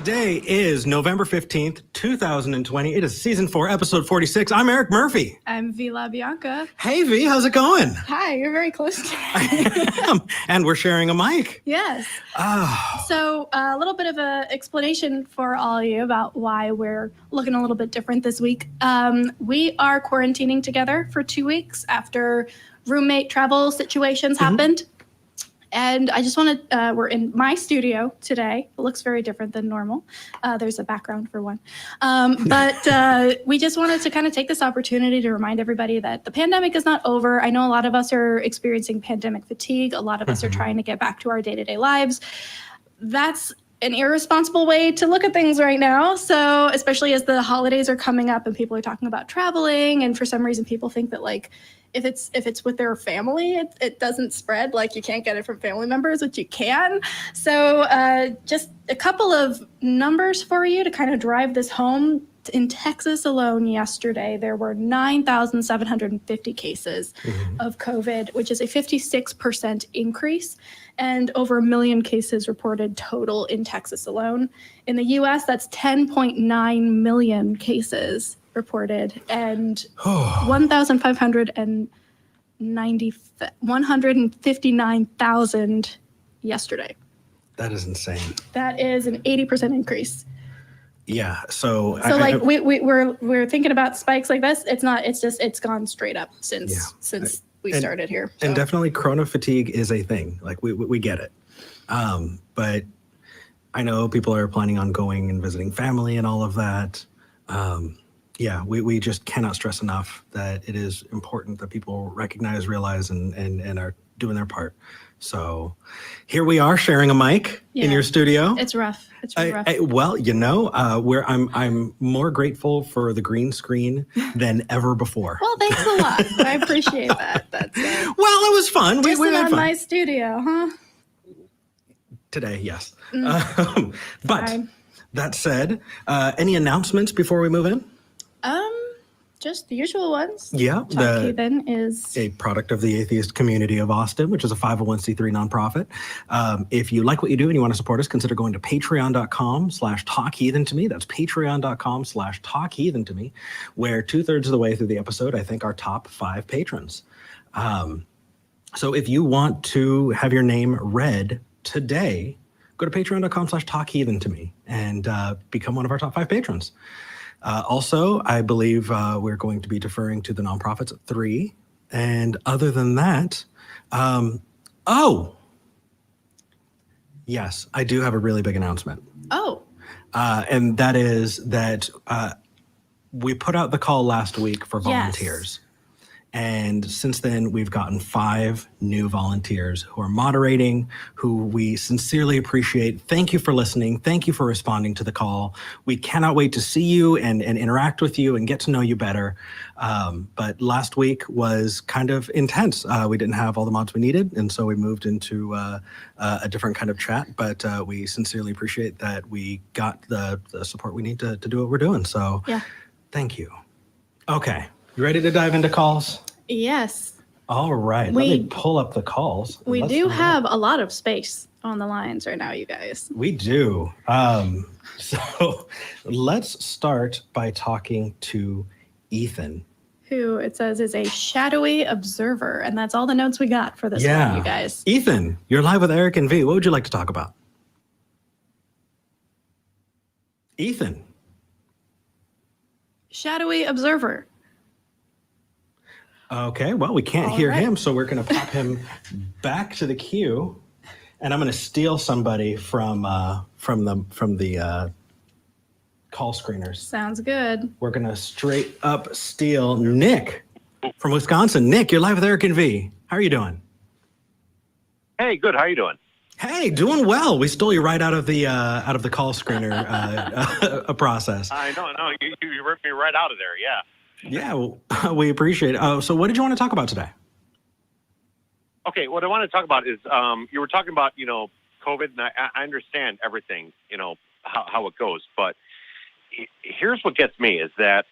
Today is November 15th, 2020. It is season 4, episode 46. I'm Eric Murphy. I'm Vi La Bianca. Hey, Vi, how's it going? Hi, you're very close to me. I am, and we're sharing a mic. Yes. Oh. So a little bit of an explanation for all of you about why we're looking a little bit different this week. We are quarantining together for 2 weeks after roommate travel situations happened. And I just want to, we're in my studio today. It looks very different than normal. There's a background for one. But we just wanted to kind of take this opportunity to remind everybody that the pandemic is not over. I know a lot of us are experiencing pandemic fatigue. A lot of us are trying to get back to our day-to-day lives. That's an irresponsible way to look at things right now. So especially as the holidays are coming up and people are talking about traveling, and for some reason people think that like, if it's with their family, it doesn't spread, like you can't get it from family members, which you can. So just a couple of numbers for you to kind of drive this home. In Texas alone yesterday, there were 9,750 cases of COVID, which is a 56% increase, and over 1 million cases reported total in Texas alone. In the US, that's 10.9 million cases reported, and 159,000 yesterday. That is insane. That is an 80% increase. Yeah. So we're thinking about spikes like this. It's gone straight up since we started here. So. And definitely Corona fatigue is a thing. Like we get it. But I know people are planning on going and visiting family and all of that. Yeah, we just cannot stress enough that it is important that people recognize, realize, and are doing their part. So here we are sharing a mic in your studio. It's rough. It's really rough. Well, you know, I'm more grateful for the green screen than ever before. Well, thanks a lot. I appreciate that. That's well, it was fun. We had fun. My studio, huh? Today, yes. But that said, any announcements before we move in? Just the usual ones. Yeah. Talk Heathen is a product of the atheist community of Austin, which is a 501c3 nonprofit. If you like what you do and you want to support us, consider going to patreon.com/talkheathen-to-me. That's patreon.com/talkheathen-to-me, where 2/3 of the way through the episode, I thank our top 5 patrons. So if you want to have your name read today, go to patreon.com/talkheathen-to-me and become one of our top 5 patrons. Also, I believe we're going to be deferring to the nonprofits at 3. And other than that, yes, I do have a really big announcement. And that is that we put out the call last week for volunteers. Yes. And since then, we've gotten 5 new volunteers who are moderating, who we sincerely appreciate. Thank you for listening. Thank you for responding to the call. We cannot wait to see you and interact with you and get to know you better. But last week was kind of intense. We didn't have all the mods we needed, and so we moved into a different kind of chat. But we sincerely appreciate that we got the support we need to do what we're doing. So thank you. Okay. You ready to dive into calls? Yes. All right. Let me pull up the calls. We do have a lot of space on the lines right now, you guys. We do. So let's start by talking to Ethan, who it says is a shadowy observer. And that's all the notes we got for this one, you guys. Ethan, you're live with Eric and Vi. What would you like to talk about? Ethan. Shadowy observer. Okay, well, we can't hear him, so we're going to pop him back to the queue, and I'm going to steal somebody from the call screeners. Sounds good. We're going to straight up steal Nick from Wisconsin. Nick, you're live with Eric and Vi. How are you doing? Hey, good. How are you doing? Hey, doing well. We stole you right out of the call screener process. I know. You ripped me right out of there. Yeah. Yeah, well, we appreciate it. So what did you want to talk about today? Okay, what I want to talk about is you were talking about, COVID, and I understand everything, how it goes. But here's what gets me is that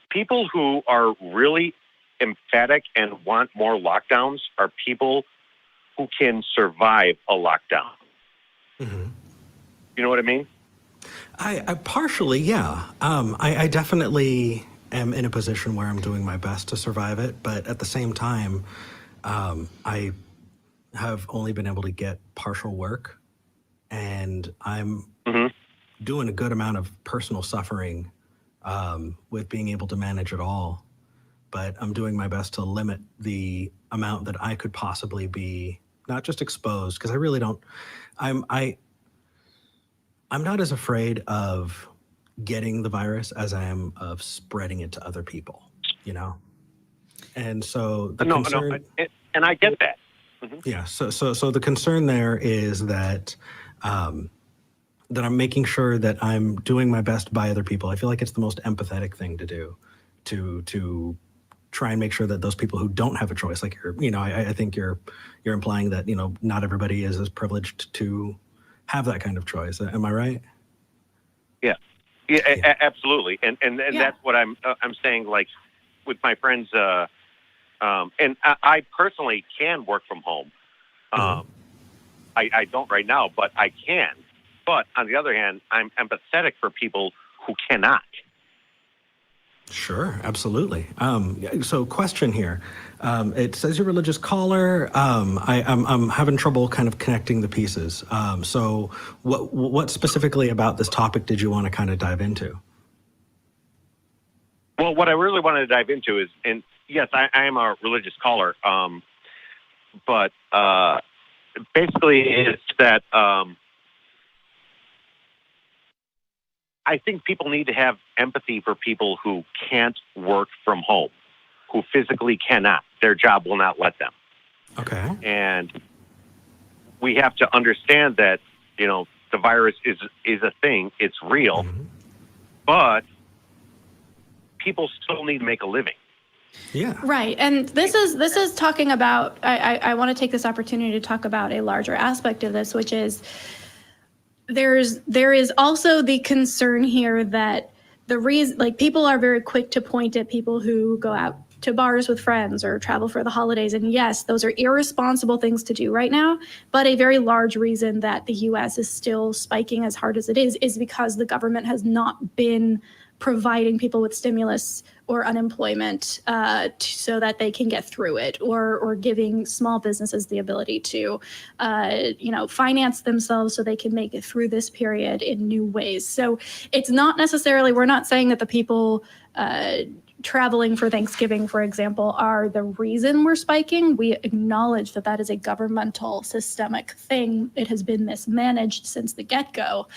people who are really emphatic and want more lockdowns are people who can survive a lockdown. Mm-hmm. You know what I mean? I partially, yeah. I definitely am in a position where I'm doing my best to survive it, but at the same time, I have only been able to get partial work, and I'm doing a good amount of personal suffering with being able to manage it all. But I'm doing my best to limit the amount that I could possibly be not just exposed, because I really don't. I'm not as afraid of getting the virus as I am of spreading it to other people, you know? And so the concern... and I get that. Yeah, so the concern there is that that I'm making sure that I'm doing my best by other people. I feel like it's the most empathetic thing to do, to try and make sure that those people who don't have a choice, like I think you're implying that, not everybody is as privileged to have that kind of choice. Am I right? Yeah. Absolutely. And that's what I'm saying, like with my friends, and I personally can work from home. I don't right now, but I can. But on the other hand, I'm empathetic for people who cannot. Sure, absolutely. So question here. It says you're a religious caller. I'm having trouble kind of connecting the pieces. So what specifically about this topic did you want to kind of dive into? Well, what I really wanted to dive into is, and yes, I am a religious caller, but basically it's that I think people need to have empathy for people who can't work from home, who physically cannot. Their job will not let them. Okay. And we have to understand that, the virus is a thing. It's real. But people still need to make a living. Yeah. Right. And this is talking about, I want to take this opportunity to talk about a larger aspect of this, which is there is also the concern here that the reason, like, people are very quick to point at people who go out to bars with friends or travel for the holidays. And yes, those are irresponsible things to do right now. But a very large reason that the US is still spiking as hard as it is because the government has not been providing people with stimulus or unemployment so that they can get through it, or giving small businesses the ability to, finance themselves so they can make it through this period in new ways. So it's not necessarily, we're not saying that the people traveling for Thanksgiving, for example, are the reason we're spiking. We acknowledge that that is a governmental systemic thing. It has been mismanaged since the get-go,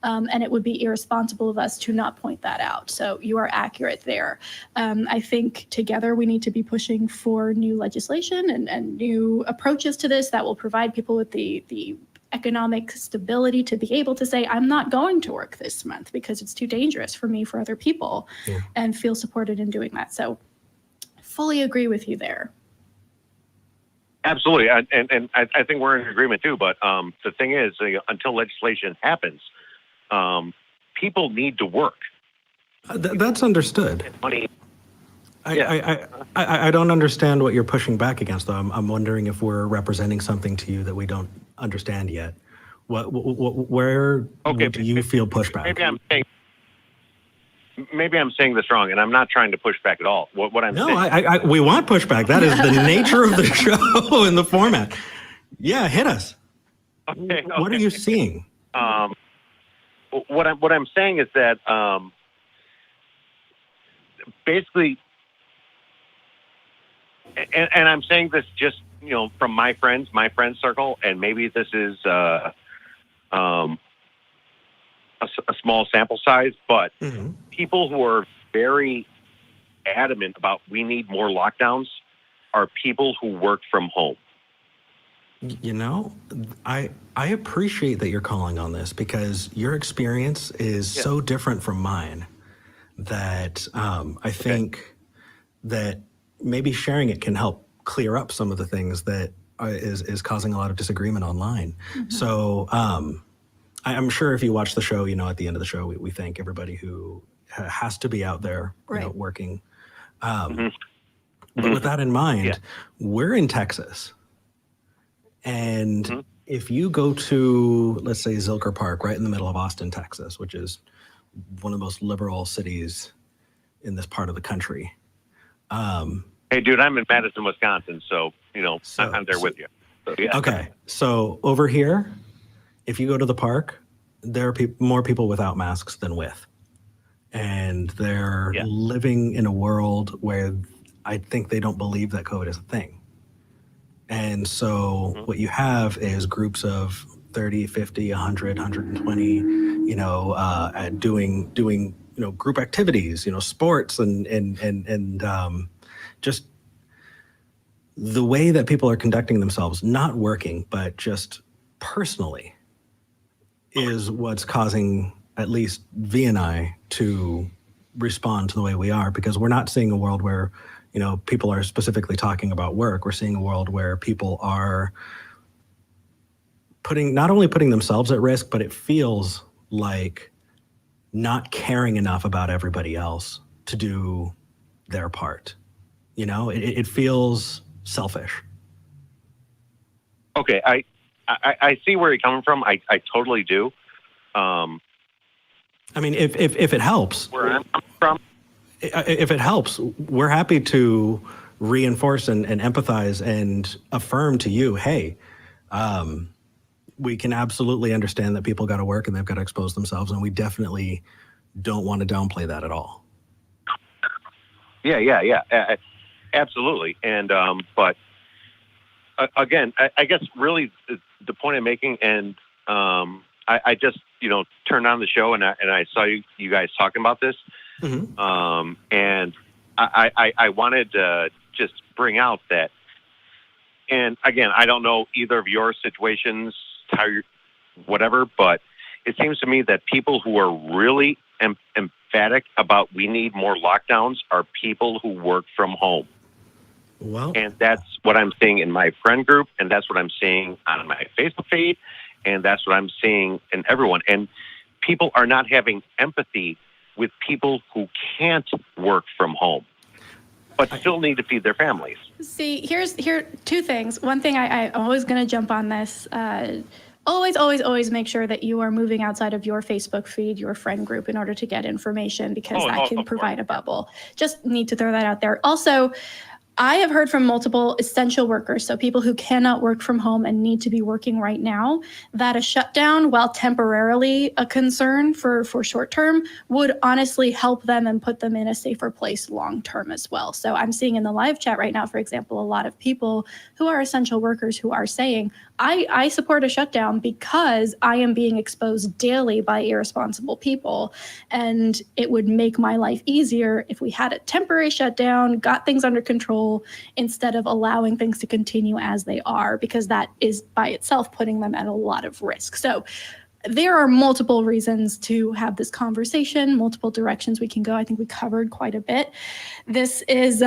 and it would be irresponsible of us to not point that out. So you are accurate there. I think together we need to be pushing for new legislation and new approaches to this that will provide people with the economic stability to be able to say, I'm not going to work this month because it's too dangerous for me, for other people, and feel supported in doing that. So fully agree with you there. Absolutely. And I think we're in agreement too. But the thing is, until legislation happens, people need to work. That's understood. Money. I don't understand what you're pushing back against, though. I'm wondering if we're representing something to you that we don't understand yet. Where do you feel pushback? Maybe I'm saying this wrong, and I'm not trying to push back at all. What I'm saying. We want pushback. That is the nature of the show and the format. Yeah, hit us. Okay. What are you seeing? What I'm saying is that basically. And I'm saying this just, from my friend circle, and maybe this is a small sample size, but people who are very adamant about we need more lockdowns are people who work from home. I appreciate that you're calling on this because your experience is so different from mine that I think that maybe sharing it can help clear up some of the things that is causing a lot of disagreement online. So I'm sure if you watch the show, at the end of the show, we thank everybody who has to be out there working. But with that in mind, we're in Texas. And if you go to, let's say, Zilker Park, right in the middle of Austin, Texas, which is one of the most liberal cities in this part of the country. Hey, dude, I'm in Madison, Wisconsin, so, I'm there with you. So, yeah. Okay, so over here, if you go to the park, there are more people without masks than with. And they're living in a world where I think they don't believe that COVID is a thing. And so what you have is groups of 30, 50, 100, 120, doing group activities, sports and just the way that people are conducting themselves, not working, but just personally, is what's causing at least Vi and I to respond to the way we are, because we're not seeing a world where, people are specifically talking about work. We're seeing a world where people are not only putting themselves at risk, but it feels like not caring enough about everybody else to do their part. It feels selfish. Okay, I see where you're coming from. I totally do. I mean, if it helps, where I'm coming from, if it helps, we're happy to reinforce and empathize and affirm to you, hey, we can absolutely understand that people got to work and they've got to expose themselves, and we definitely don't want to downplay that at all. Yeah, absolutely. And but again, I guess really the point I'm making, and I just turned on the show and I saw you guys talking about this, and I wanted to just bring out that, and again, I don't know either of your situations, how you're, whatever, but it seems to me that people who are really emphatic about we need more lockdowns are people who work from home. Well, and that's what I'm seeing in my friend group, and that's what I'm seeing on my Facebook feed, and that's what I'm seeing in everyone. And people are not having empathy with people who can't work from home, but still need to feed their families. See, here two things. One thing, I'm always going to jump on this. Always make sure that you are moving outside of your Facebook feed, your friend group, in order to get information, because that can provide a bubble. Just need to throw that out there. Also, I have heard from multiple essential workers, so people who cannot work from home and need to be working right now, that a shutdown, while temporarily a concern for short term, would honestly help them and put them in a safer place long term as well. So I'm seeing in the live chat right now, for example, a lot of people who are essential workers who are saying, I support a shutdown because I am being exposed daily by irresponsible people, and it would make my life easier if we had a temporary shutdown, got things under control, instead of allowing things to continue as they are, because that is by itself putting them at a lot of risk. So there are multiple reasons to have this conversation, multiple directions we can go. I think we covered quite a bit. This is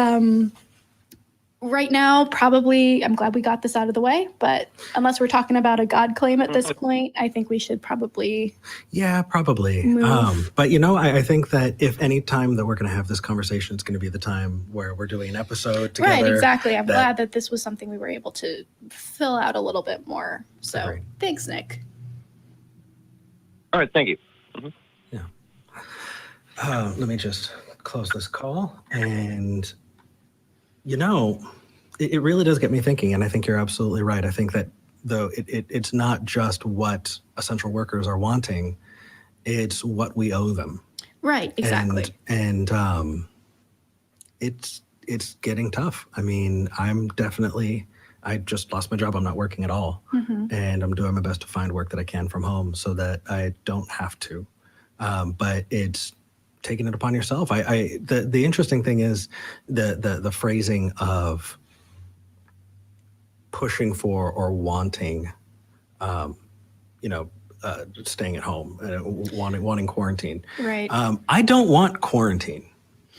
right now, probably, I'm glad we got this out of the way, but unless we're talking about a God claim at this point, I think we should probably. Yeah, probably. But I think that if any time that we're going to have this conversation, it's going to be the time where we're doing an episode together. Right, exactly. I'm glad that this was something we were able to fill out a little bit more. So Agreed. Thanks, Nick. All right, thank you. Yeah. Let me just close this call. And it really does get me thinking, and I think you're absolutely right. I think that though it's not just what essential workers are wanting, it's what we owe them. Right, exactly. And it's getting tough. I mean, I just lost my job. I'm not working at all. And I'm doing my best to find work that I can from home so that I don't have to. But it's taking it upon yourself. The interesting thing is the phrasing of pushing for or wanting, staying at home, wanting quarantine. Right. I don't want quarantine.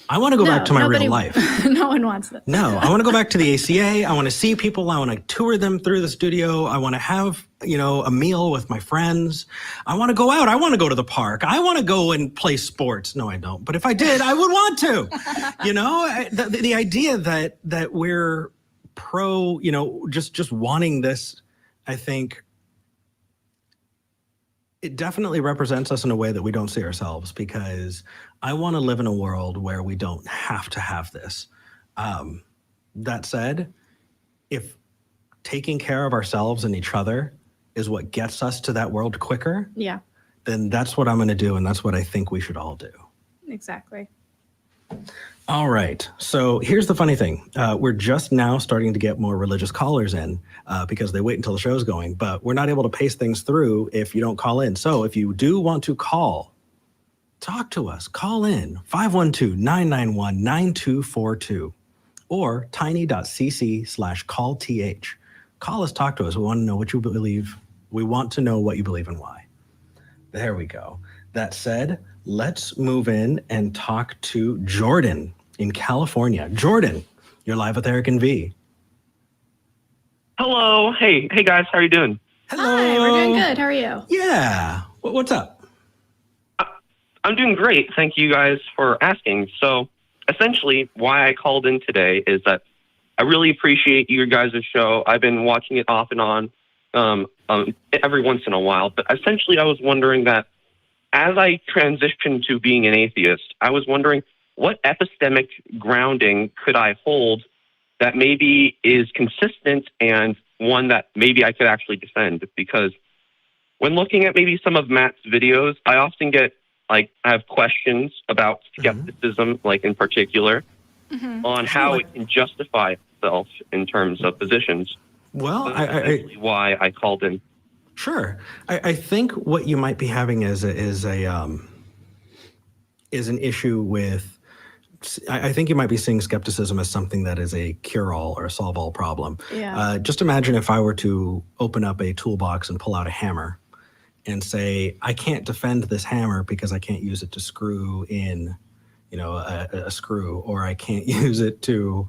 I want to go back to my real life. No one wants that. No, I want to go back to the ACA. I want to see people. I want to tour them through the studio. I want to have, a meal with my friends. I want to go out. I want to go to the park. I want to go and play sports. No, I don't. But if I did, I would want to. The idea that we're pro, just wanting this, I think, It definitely represents us in a way that we don't see ourselves, because I want to live in a world where we don't have to have this. That said, if taking care of ourselves and each other is what gets us to that world quicker, then that's what I'm going to do, and that's what I think we should all do. Exactly. All right. So here's the funny thing. We're just now starting to get more religious callers in because they wait until the show's going, but we're not able to pace things through if you don't call in. So if you do want to call, talk to us, call in 512-991-9242 or tiny.cc/callth. Call us, talk to us. We want to know what you believe. We want to know what you believe and why. There we go. That said, let's move in and talk to Jordan in California. Jordan, you're live with Eric and V. Hello. Hey guys, how are you doing? Hello. Hi, we're doing good. How are you? Yeah. What's up? I'm doing great. Thank you guys for asking. So essentially why I called in today is that I really appreciate your guys' show. I've been watching it off and on every once in a while. But essentially I was wondering that as I transitioned to being an atheist, I was wondering what epistemic grounding could I hold that maybe is consistent and one that maybe I could actually defend. Because when looking at maybe some of Matt's videos, I often get, I have questions about skepticism, in particular, on how it can justify itself in terms of positions. Well, So that's essentially why I called in. Sure. I think what you might be having is an issue with. I think you might be seeing skepticism as something that is a cure-all or a solve-all problem. Yeah. Just imagine if I were to open up a toolbox and pull out a hammer and say, I can't defend this hammer because I can't use it to screw in, a screw, or I can't use it to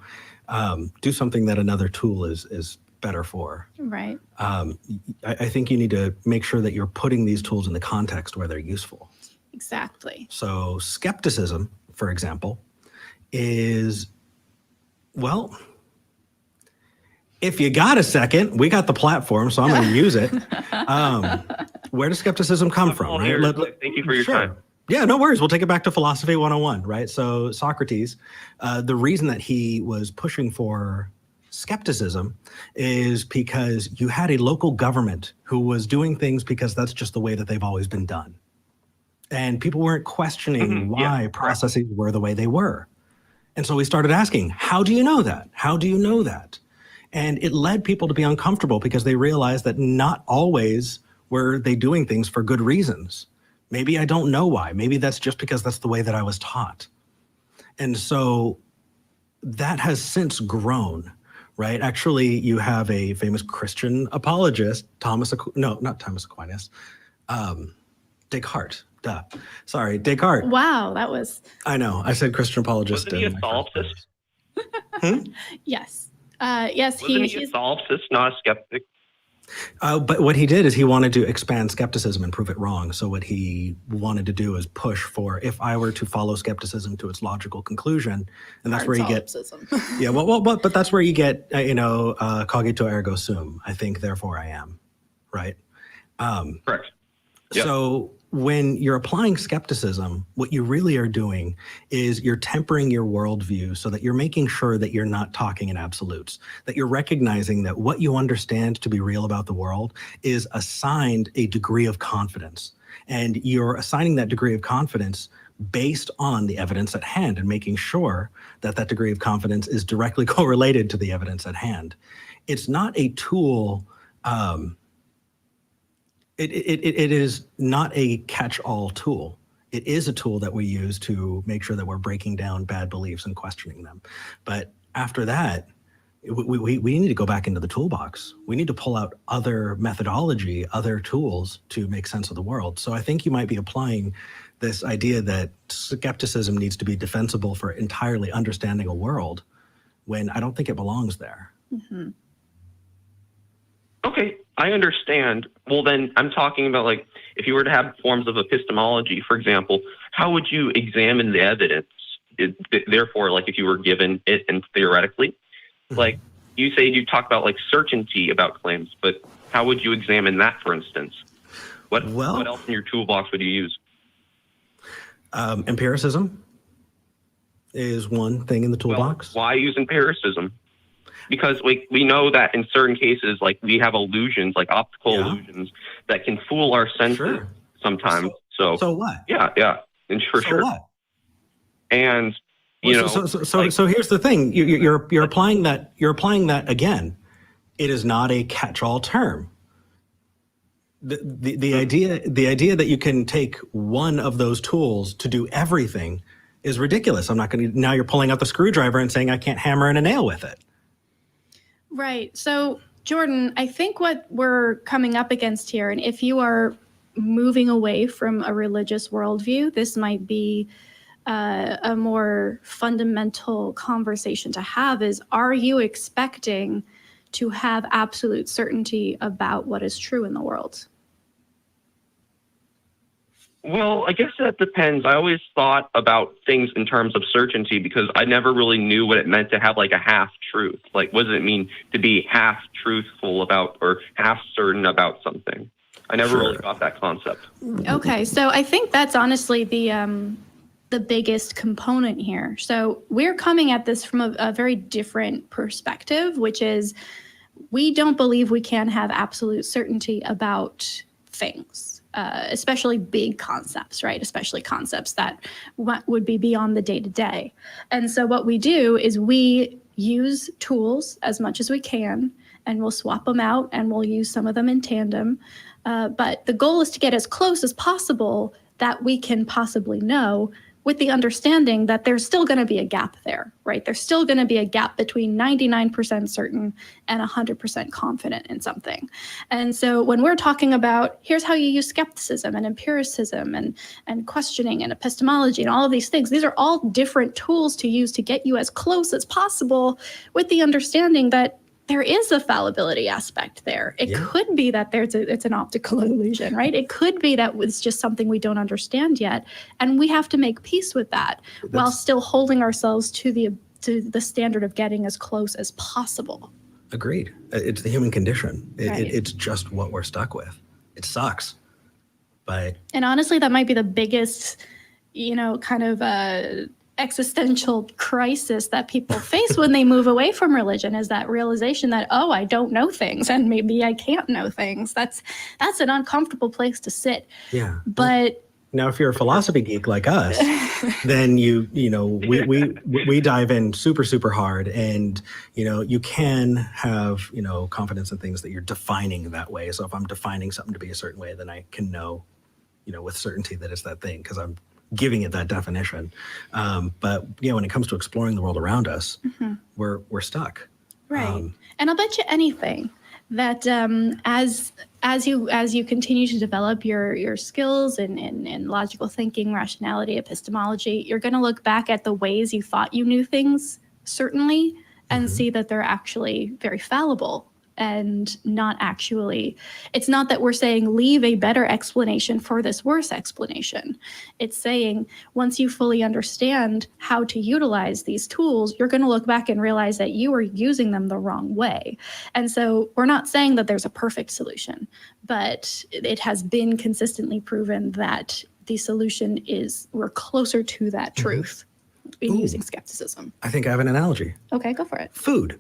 do something that another tool is better for. Right. I think you need to make sure that you're putting these tools in the context where they're useful. Exactly. So skepticism, for example, is, well, if you got a second, we got the platform, so I'm going to use it. Where does skepticism come from? Right? Thank you for your time. Yeah, no worries. We'll take it back to philosophy 101, right? So Socrates, the reason that he was pushing for skepticism is because you had a local government who was doing things because that's just the way that they've always been done. And people weren't questioning why processes were the way they were. And so we started asking, how do you know that? How do you know that? And it led people to be uncomfortable because they realized that not always were they doing things for good reasons. Maybe I don't know why. Maybe that's just because that's the way that I was taught. And so that has since grown, right? Actually, you have a famous Christian apologist, not Thomas Aquinas, Descartes. Sorry, Descartes. Wow, that was... I know. I said Christian apologist. Wasn't he a solipsist? Yes. Yes, Wasn't he a solipsist, not a skeptic? But what he did is he wanted to expand skepticism and prove it wrong. So what he wanted to do is push for, if I were to follow skepticism to its logical conclusion, and that's where you get... Yeah, but that's where you get, cogito ergo sum. I think, therefore I am, right? Correct. Yep. So when you're applying skepticism, what you really are doing is you're tempering your worldview so that you're making sure that you're not talking in absolutes, that you're recognizing that what you understand to be real about the world is assigned a degree of confidence. And you're assigning that degree of confidence based on the evidence at hand and making sure that that degree of confidence is directly correlated to the evidence at hand. It's not a tool. It is not a catch-all tool. It is a tool that we use to make sure that we're breaking down bad beliefs and questioning them. But after that, we need to go back into the toolbox. We need to pull out other methodology, other tools to make sense of the world. So I think you might be applying this idea that skepticism needs to be defensible for entirely understanding a world, when I don't think it belongs there. Mm-hmm. Okay, I understand. Well, then I'm talking about, if you were to have forms of epistemology, for example, how would you examine the evidence? Therefore, if you were given it, and theoretically, you talk about certainty about claims, but how would you examine that, for instance? What else in your toolbox would you use? Empiricism is one thing in the toolbox. Well, why use empiricism? Because we know that in certain cases, like we have illusions, like optical illusions, that can fool our senses sometimes. So what? Yeah, and for sure. What? And so here's the thing: you're applying that. You're applying that again. It is not a catch-all term. The idea that you can take one of those tools to do everything is ridiculous. I'm not going to. Now you're pulling out the screwdriver and saying I can't hammer in a nail with it. Right. So, Jordan, I think what we're coming up against here, and if you are moving away from a religious worldview, this might be a more fundamental conversation to have, is, are you expecting to have absolute certainty about what is true in the world? Well, I guess that depends. I always thought about things in terms of certainty because I never really knew what it meant to have like a half truth. Like, what does it mean to be half truthful about or half certain about something? I never really got that concept. Okay, so I think that's honestly the biggest component here. So we're coming at this from a very different perspective, which is we don't believe we can have absolute certainty about things. Especially big concepts, right? Especially concepts that would be beyond the day-to-day. And so what we do is we use tools as much as we can, and we'll swap them out, and we'll use some of them in tandem. But the goal is to get as close as possible that we can possibly know, with the understanding that there's still going to be a gap there, right? There's still going to be a gap between 99% certain and 100% confident in something. And so when we're talking about, here's how you use skepticism and empiricism and questioning and epistemology and all of these things, these are all different tools to use to get you as close as possible, with the understanding that there is a fallibility aspect there. It could be that it's an optical illusion, right? It could be that it's just something we don't understand yet, and we have to make peace with that while still holding ourselves to the standard of getting as close as possible. Agreed. It's the human condition. It's just what we're stuck with. It sucks, but and honestly, that might be the biggest, kind of existential crisis that people face when they move away from religion, is that realization that, I don't know things, and maybe I can't know things. That's an uncomfortable place to sit. Yeah. But now, if you're a philosophy geek like us, then we dive in super, super hard, and you can have confidence in things that you're defining that way. So if I'm defining something to be a certain way, then I can know with certainty that it's that thing because I'm giving it that definition. But when it comes to exploring the world around us, we're stuck. Right. And I'll bet you anything that as you continue to develop your skills in logical thinking, rationality, epistemology, you're going to look back at the ways you thought you knew things certainly and see that they're actually very fallible. And not actually, it's not that we're saying leave a better explanation for this worse explanation. It's saying once you fully understand how to utilize these tools, you're going to look back and realize that you were using them the wrong way. And so we're not saying that there's a perfect solution, but it has been consistently proven that the solution is we're closer to that truth in using skepticism. I think I have an analogy. Okay, go for it. Food.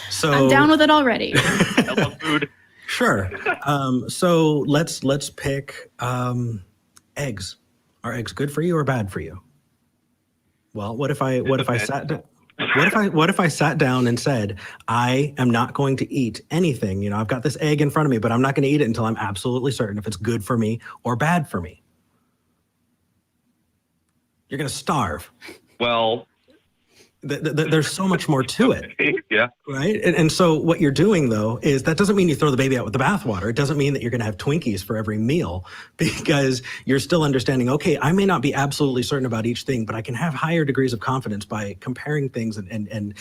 So I'm down with it already. I love food. Sure. So let's pick eggs. Are eggs good for you or bad for you? Well, what if I sat down and said, I am not going to eat anything. I've got this egg in front of me, but I'm not going to eat it until I'm absolutely certain if it's good for me or bad for me. You're going to starve. Well, there's so much more to it. Yeah. Right. And so what you're doing, though, is that doesn't mean you throw the baby out with the bathwater. It doesn't mean that you're going to have Twinkies for every meal, because you're still understanding, okay, I may not be absolutely certain about each thing, but I can have higher degrees of confidence by comparing things and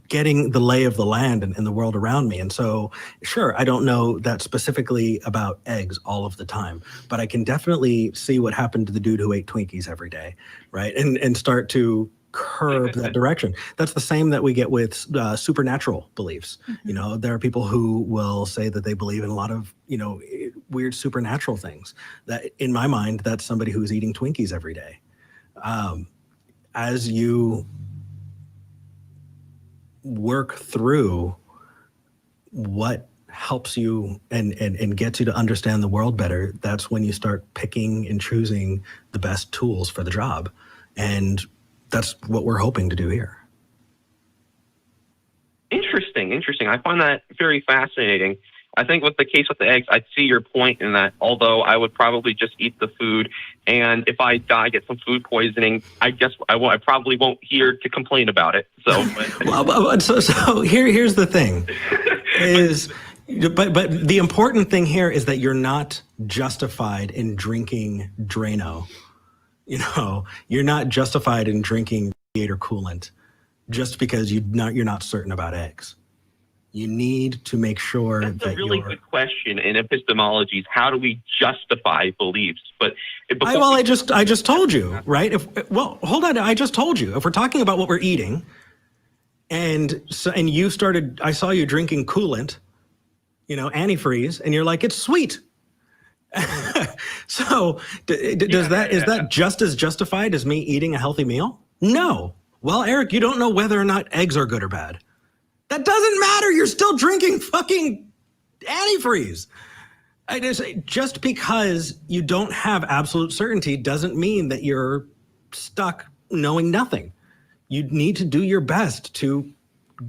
getting the lay of the land and the world around me. And so, sure, I don't know that specifically about eggs all of the time, but I can definitely see what happened to the dude who ate Twinkies every day, right? And start to curb that direction. That's the same that we get with supernatural beliefs. You know, there are people who will say that they believe in a lot of, you know, weird supernatural things. That, in my mind, that's somebody who's eating Twinkies every day. As you work through what helps you and gets you to understand the world better, that's when you start picking and choosing the best tools for the job. And that's what we're hoping to do here. Interesting. I find that very fascinating. I think with the case with the eggs, I see your point in that, although I would probably just eat the food, and if I die, get some food poisoning, I guess I probably won't hear to complain about it. So, so here's the thing, is, but the important thing here is that you're not justified in drinking Drano. You know, you're not justified in drinking radiator coolant just because you're not certain about eggs. You need to make sure that's a really good question in epistemology. How do we justify beliefs? But I just told you, right? Hold on. I just told you. If we're talking about what we're eating, and you started, I saw you drinking coolant, you know, antifreeze, and you're like, it's sweet. So is that just as justified as me eating a healthy meal? No. Well, Eric, you don't know whether or not eggs are good or bad. That doesn't matter. You're still drinking fucking antifreeze. Just because you don't have absolute certainty doesn't mean that you're stuck knowing nothing. You need to do your best to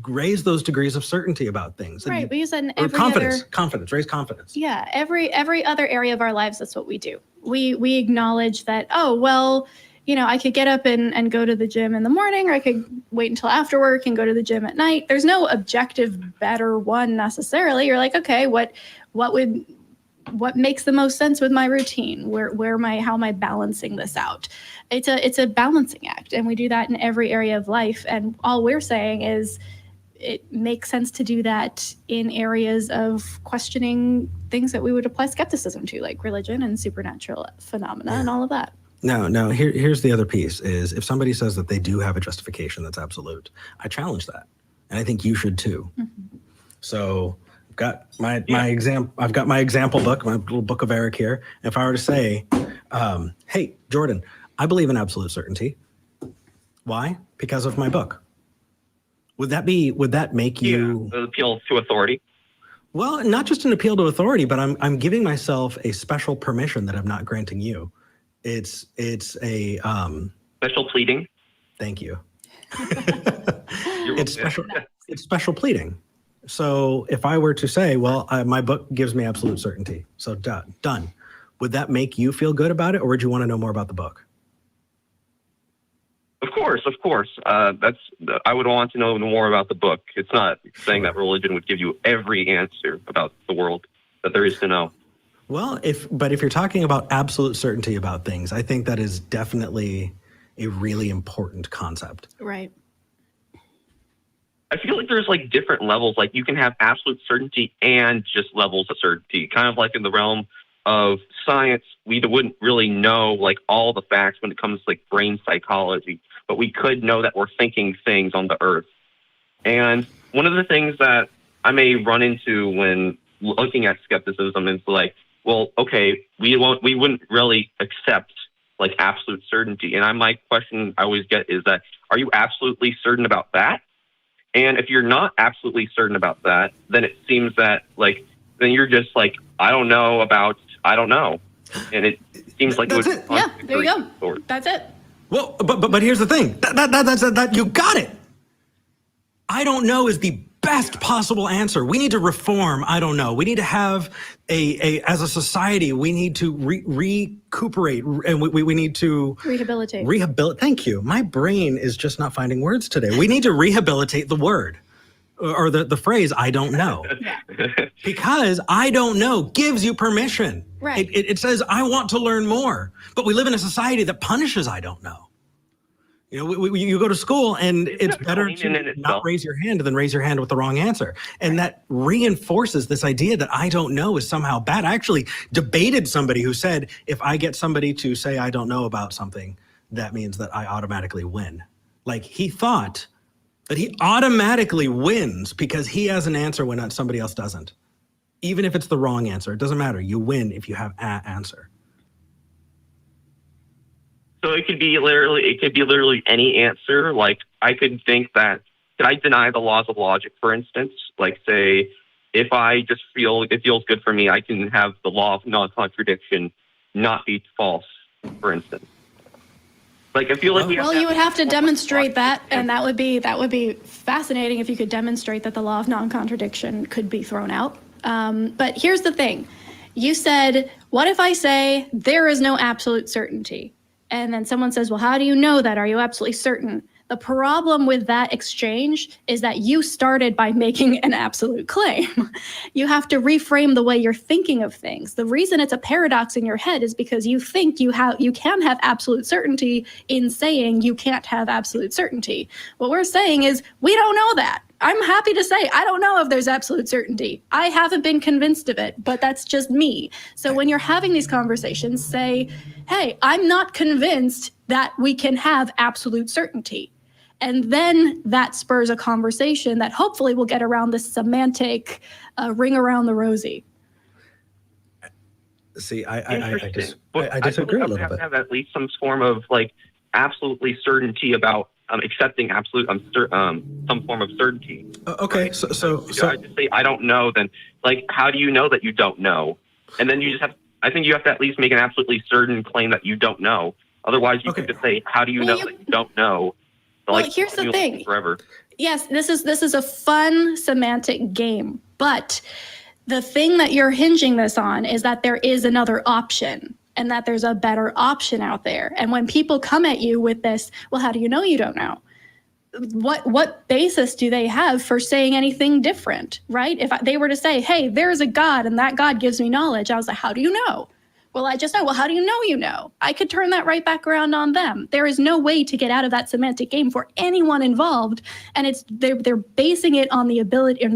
raise those degrees of certainty about things. Right. We use that in every confidence, raise confidence. Yeah. Every other area of our lives, that's what we do. We acknowledge that, oh, well, you know, I could get up and go to the gym in the morning, or I could wait until after work and go to the gym at night. There's no objective better one necessarily. You're like, okay, what makes the most sense with my routine? How am I balancing this out? It's a balancing act, and we do that in every area of life. And all we're saying is it makes sense to do that in areas of questioning things that we would apply skepticism to, like religion and supernatural phenomena and all of that. No. Here's the other piece: is if somebody says that they do have a justification that's absolute, I challenge that, and I think you should too. Mm-hmm. So I've got my example book, my little book of Eric here. If I were to say, "Hey, Jordan, I believe in absolute certainty. Why? Because of my book." Would that make you appeal to authority? Well, not just an appeal to authority, but I'm giving myself a special permission that I'm not granting you. It's a special pleading. Thank you. It's special pleading. So if I were to say, well, my book gives me absolute certainty, so done. Would that make you feel good about it, or would you want to know more about the book? Of course. I would want to know more about the book. It's not saying that religion would give you every answer about the world that there is to know. Well, if you're talking about absolute certainty about things, I think that is definitely a really important concept. Right. I feel like there's like different levels. Like you can have absolute certainty and just levels of certainty. Kind of like in the realm of science, we wouldn't really know like all the facts when it comes to like brain psychology, but we could know that we're thinking things on the earth. And one of the things that I may run into when looking at skepticism is like, well, okay, we wouldn't really accept like absolute certainty. And my question I always get is that, are you absolutely certain about that? And if you're not absolutely certain about that, then it seems that like, then you're just like, I don't know. And it seems like that's it. Yeah, there you go. That's it. Well, but here's the thing. That you got it. I don't know is the best possible answer. We need to reform. I don't know. We need to have as a society, we need to recuperate, and we need to rehabilitate. Thank you. My brain is just not finding words today. We need to rehabilitate the word or the phrase, I don't know. Yeah. Because I don't know gives you permission. Right. It says, I want to learn more. But we live in a society that punishes I don't know. You know, you go to school and it's better to not raise your hand than raise your hand with the wrong answer. And that reinforces this idea that I don't know is somehow bad. I actually debated somebody who said, if I get somebody to say I don't know about something, that means that I automatically win. Like, he thought that he automatically wins because he has an answer when somebody else doesn't. Even if it's the wrong answer, it doesn't matter. You win if you have an answer. So it could be literally any answer. Like, I could think that, could I deny the laws of logic, for instance? Like, say, if I just feel it feels good for me, I can have the law of non-contradiction not be false, for instance. Like, I feel like you would have to demonstrate that, and that would be fascinating if you could demonstrate that the law of non-contradiction could be thrown out. But here's the thing. You said, what if I say there is no absolute certainty? And then someone says, well, how do you know that? Are you absolutely certain? The problem with that exchange is that you started by making an absolute claim. You have to reframe the way you're thinking of things. The reason it's a paradox in your head is because you think you can have absolute certainty in saying you can't have absolute certainty. What we're saying is we don't know that. I'm happy to say I don't know if there's absolute certainty. I haven't been convinced of it, but that's just me. So when you're having these conversations, say, hey, I'm not convinced that we can have absolute certainty. And then that spurs a conversation that hopefully will get around this semantic ring around the rosy. See, I disagree a little bit. Have at least some form of like absolutely certainty about accepting absolute some form of certainty. Okay, right? so I just say I don't know. Then like, how do you know that you don't know? And then you just have. I think you have to at least make an absolutely certain claim that you don't know. Otherwise, you could just say, how do you know that you don't know? So, well, here's the thing. Forever. Yes, this is a fun semantic game, but the thing that you're hinging this on is that there is another option and that there's a better option out there. And when people come at you with this, well, how do you know you don't know? What basis do they have for saying anything different, right? If they were to say, hey, there's a God and that God gives me knowledge, I was like, how do you know? Well, I just know. Well, how do you know you know? I could turn that right back around on them. There is no way to get out of that semantic game for anyone involved. And they're basing it on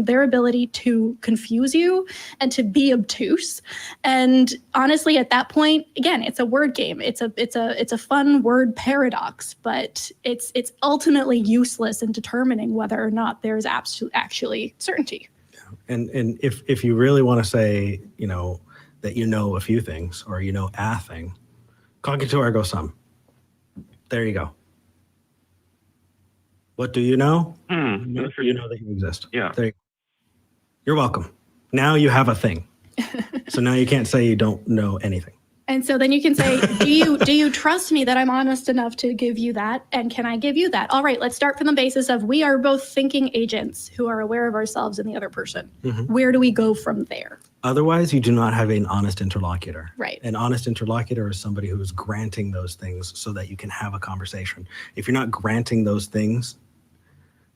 their ability to confuse you and to be obtuse. And honestly, at that point, again, it's a word game. It's a fun word paradox, but it's ultimately useless in determining whether or not there is actually certainty. Yeah. And if you really want to say, that you know a few things or you know a thing, cogito ergo sum. There you go. What do you know? You know that you exist. Yeah. There you go. You're welcome. Now you have a thing. So now you can't say you don't know anything. And so then you can say, do you trust me that I'm honest enough to give you that? And can I give you that? All right, let's start from the basis of we are both thinking agents who are aware of ourselves and the other person. Mm-hmm. Where do we go from there? Otherwise, you do not have an honest interlocutor. Right. An honest interlocutor is somebody who is granting those things so that you can have a conversation. If you're not granting those things,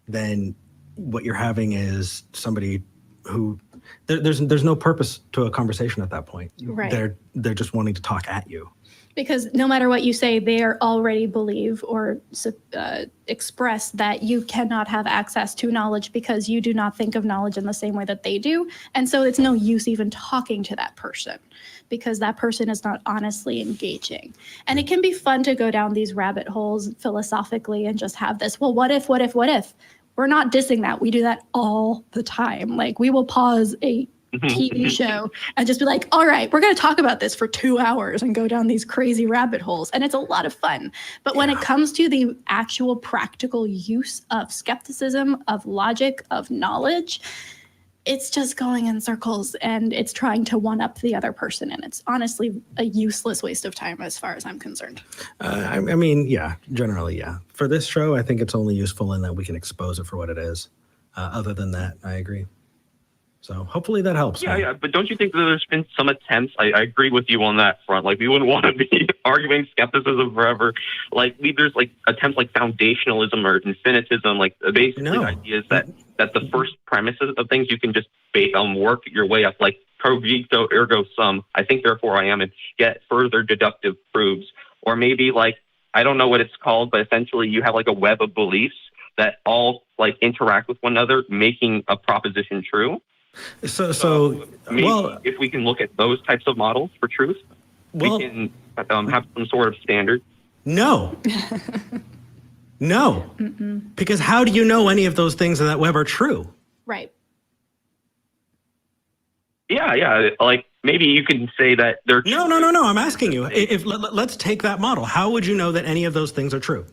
then what you're having is somebody who there's no purpose to a conversation at that point. Right. They're just wanting to talk at you. Because no matter what you say, they already believe or express that you cannot have access to knowledge because you do not think of knowledge in the same way that they do. And so it's no use even talking to that person because that person is not honestly engaging. And it can be fun to go down these rabbit holes philosophically and just have this, well, what if? We're not dissing that. We do that all the time. Like we will pause a TV show and just be like, all right, we're going to talk about this for 2 hours and go down these crazy rabbit holes. And it's a lot of fun. But when it comes to the actual practical use of skepticism, of logic, of knowledge, it's just going in circles and it's trying to one up the other person. And it's honestly a useless waste of time as far as I'm concerned. I mean, yeah, generally, yeah. For this show, I think it's only useful in that we can expose it for what it is. Other than that, I agree. So hopefully that helps. Yeah, but don't you think that there's been some attempts? I agree with you on that front. Like we wouldn't want to be arguing skepticism forever. Like there's like attempts like foundationalism or infinitism, like basically the idea is that the first premises of things you can just work your way up, like cogito ergo sum. I think therefore I am, and get further deductive proofs. Or maybe like I don't know what it's called, but essentially you have like a web of beliefs that all like interact with one another, making a proposition true. So maybe if we can look at those types of models for truth, we can have some sort of standard. No. No. Because how do you know any of those things in that web are true? Right. Yeah. Like maybe you can say that they're true. No. I'm asking you. Let's take that model. How would you know that any of those things are true?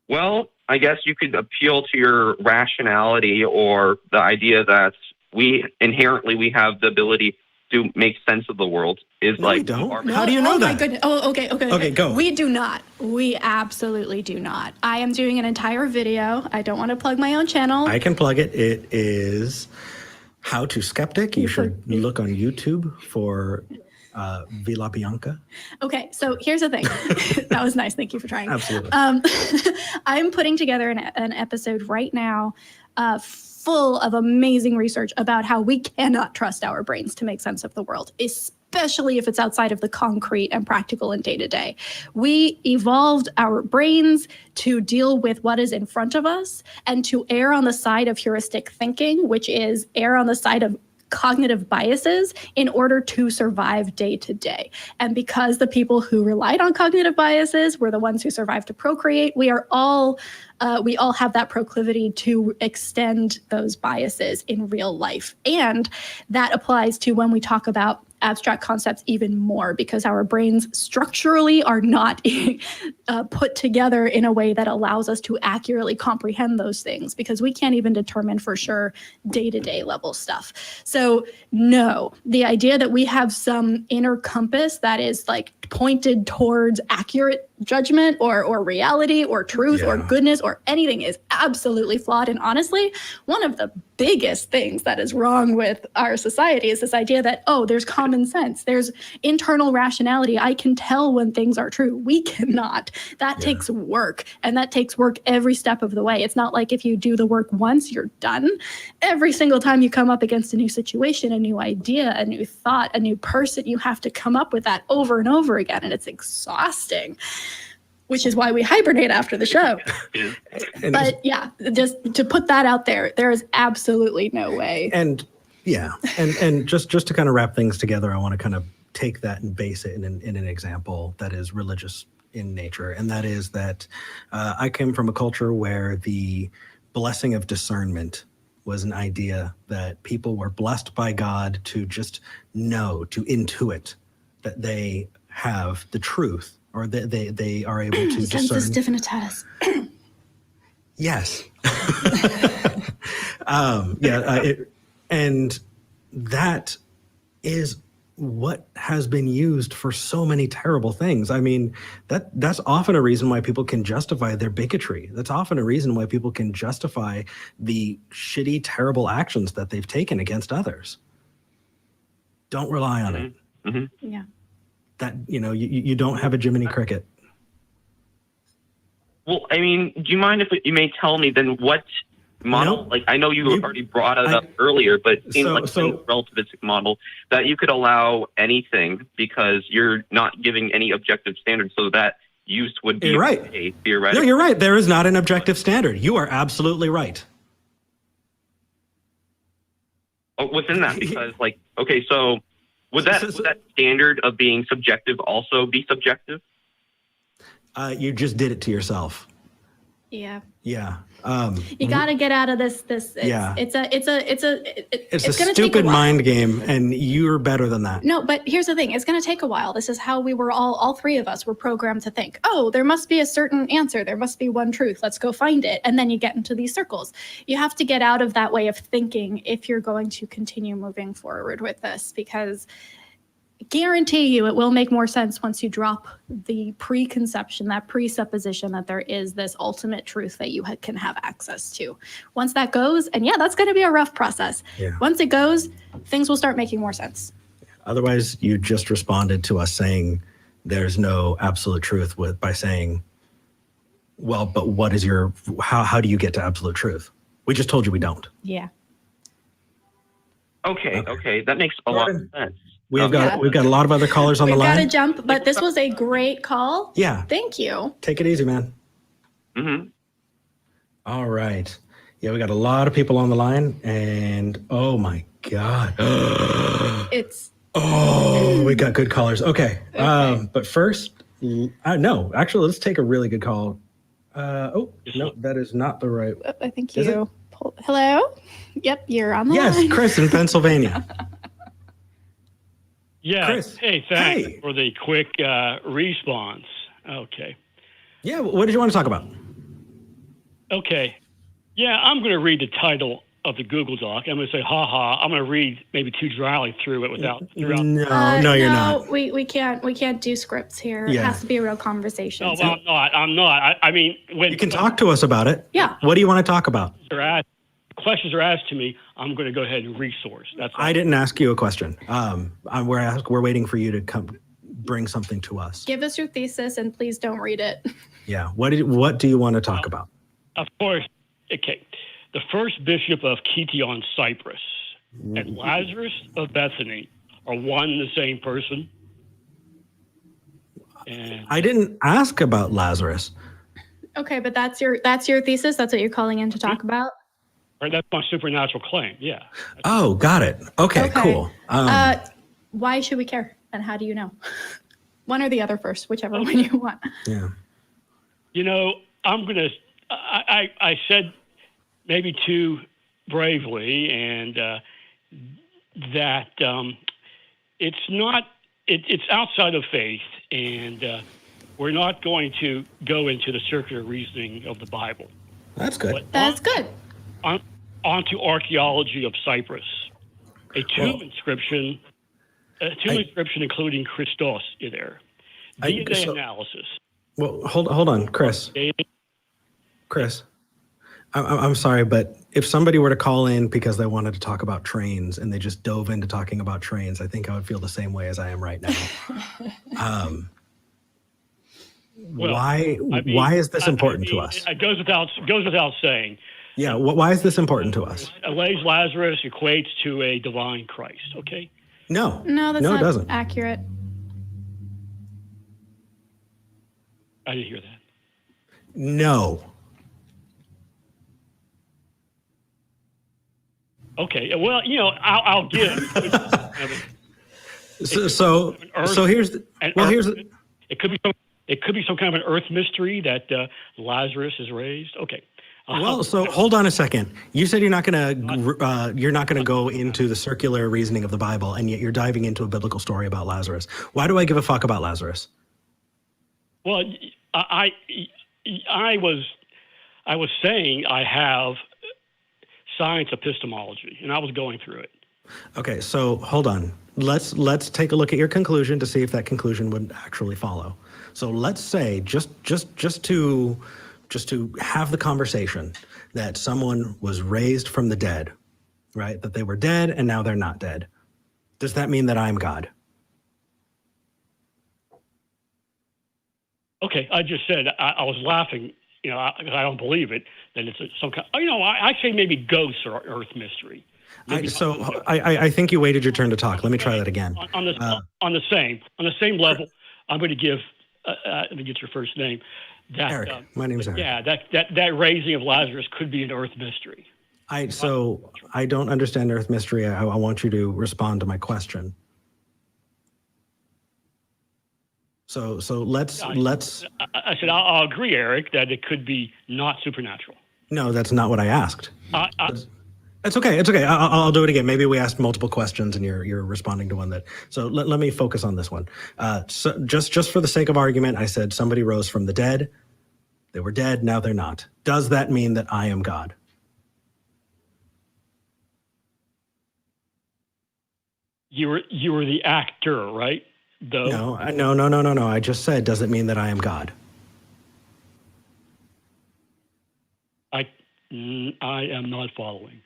Well, I guess you could appeal to your rationality or the idea that we have the ability to make sense of the world. No, we don't. How do you know that? My goodness. Oh, okay. Okay, go. We do not. We absolutely do not. I am doing an entire video. I don't want to plug my own channel. I can plug it. It is How to Skeptic. You should look on YouTube for Vi La Bianca. Okay, so here's the thing. That was nice. Thank you for trying. Absolutely. I'm putting together an episode right now full of amazing research about how we cannot trust our brains to make sense of the world, especially if it's outside of the concrete and practical and day-to-day. We evolved our brains to deal with what is in front of us and to err on the side of heuristic thinking, which is err on the side of cognitive biases in order to survive day to day. And because the people who relied on cognitive biases were the ones who survived to procreate, we all have that proclivity to extend those biases in real life. And that applies to when we talk about abstract concepts even more, because our brains structurally are not put together in a way that allows us to accurately comprehend those things, because we can't even determine for sure day-to-day level stuff. So no, the idea that we have some inner compass that is like pointed towards accurate judgment or reality or truth or goodness or anything is absolutely flawed. And honestly, one of the biggest things that is wrong with our society is this idea that, oh, there's common sense, there's internal rationality. I can tell when things are true. We cannot. That takes work, and that takes work every step of the way. It's not like if you do the work once, you're done. Every single time you come up against a new situation, a new idea, a new thought, a new person, you have to come up with that over and over again, and it's exhausting. Which is why we hibernate after the show. But yeah, just to put that out there, there is absolutely no way. And just to kind of wrap things together, I want to kind of take that and base it in an example that is religious in nature. And that is that I came from a culture where the blessing of discernment was an idea that people were blessed by God to just know, to intuit that they have the truth, or they are able to discern. Sensus divinitatis. Yes. And that is what has been used for so many terrible things. I mean, that's often a reason why people can justify their bigotry. That's often a reason why people can justify the shitty, terrible actions that they've taken against others. Don't rely on it. Mm-hmm. Yeah. That, you don't have a Jiminy Cricket. Well, I mean, do you mind if you may tell me then what model? Nope. Like, I know you already brought it up earlier, but it seems like a relativistic model that you could allow anything because you're not giving any objective standards, so that use would be okay, theoretically. No, you're right. There is not an objective standard. You are absolutely right. Within that, because so would that standard of being subjective also be subjective? You just did it to yourself. Yeah. Yeah. You got to get out of this. It's a stupid mind game, and you're better than that. No, but here's the thing. It's going to take a while. This is how we were all three of us were programmed to think. Oh, there must be a certain answer. There must be one truth. Let's go find it. And then you get into these circles. You have to get out of that way of thinking if you're going to continue moving forward with this, because guarantee you it will make more sense once you drop the preconception, that presupposition that there is this ultimate truth that you can have access to. Once that goes, and that's going to be a rough process. Yeah. Once it goes, things will start making more sense. Otherwise, you just responded to us saying there's no absolute truth by saying, well, but what is how do you get to absolute truth? We just told you we don't. Yeah. Okay. That makes a lot of sense. We've got a lot of other callers on the line. We've got to jump, but this was a great call. Yeah. Thank you. Take it easy, man. Mm-hmm. All right. Yeah, we got a lot of people on the line, and oh my God. We got good callers. Okay. But first, No, actually, let's take a really good call. No, that is not the right. I think you. Hello? Yep, you're on the line. Yes, Chris in Pennsylvania. Yeah. Chris. Hey, thanks for the quick response. Okay. Yeah, what did you want to talk about? Okay. Yeah, I'm going to read the title of the Google Doc. I'm going to say, I'm going to read maybe too dryly through it without. No, you're not. We can't do scripts here. Yeah. It has to be a real conversation. No, well, I'm not. I mean, when you can talk to us about it. Yeah. What do you want to talk about? Questions are asked to me. I'm going to go ahead and resource. That's all. I didn't ask you a question. We're waiting for you to come bring something to us. Give us your thesis and please don't read it. Yeah. What do you want to talk about? Of course. Okay. The first bishop of Kition, Cyprus, and Lazarus of Bethany are one and the same person. And I didn't ask about Lazarus. Okay, but that's your thesis. That's what you're calling in to talk about. Right, that's my supernatural claim. Yeah. Oh, got it. Okay. Cool. Why should we care? And how do you know? One or the other first, whichever one you want. Yeah. You know, I said maybe too bravely, and that it's outside of faith, and we're not going to go into the circular reasoning of the Bible. That's good. That's good. Onto archaeology of Cyprus, a tomb inscription including Christos in there. DNA analysis. Well, hold on, Chris. Chris, I'm sorry, but if somebody were to call in because they wanted to talk about trains and they just dove into talking about trains, I think I would feel the same way as I am right now. Why is this important to us? It goes without saying. Yeah, why is this important to us? Lazarus equates to a divine Christ, okay? No, that's it not doesn't. Accurate. I didn't hear that. No. Okay, well, I'll give. It could be some kind of an earth mystery that Lazarus is raised. Okay. Well, so hold on a second. You said you're not gonna go into the circular reasoning of the Bible, and yet you're diving into a biblical story about Lazarus. Why do I give a fuck about Lazarus? Well, I was saying I have science epistemology, and I was going through it. Okay, so hold on. Let's take a look at your conclusion to see if that conclusion would actually follow. So let's say just to have the conversation that someone was raised from the dead, right? That they were dead and now they're not dead. Does that mean that I'm God? Okay, I just said I was laughing, because I don't believe it. That it's some kind. I say maybe ghosts or earth mystery. I think you waited your turn to talk. Let me try that again. On the same level, I'm going to give. Let me get your first name. Eric. My name is Eric. Yeah, that raising of Lazarus could be an earth mystery. I don't understand earth mystery. I want you to respond to my question. So let's. I said I'll agree, Eric, that it could be not supernatural. No, that's not what I asked. It's okay. It's okay. I'll do it again. Maybe we asked multiple questions and you're responding to one that. So let me focus on this one. So just for the sake of argument, I said somebody rose from the dead. They were dead. Now they're not. Does that mean that I am God? You were the actor, right? No. I just said, does it mean that I am God? I am not following.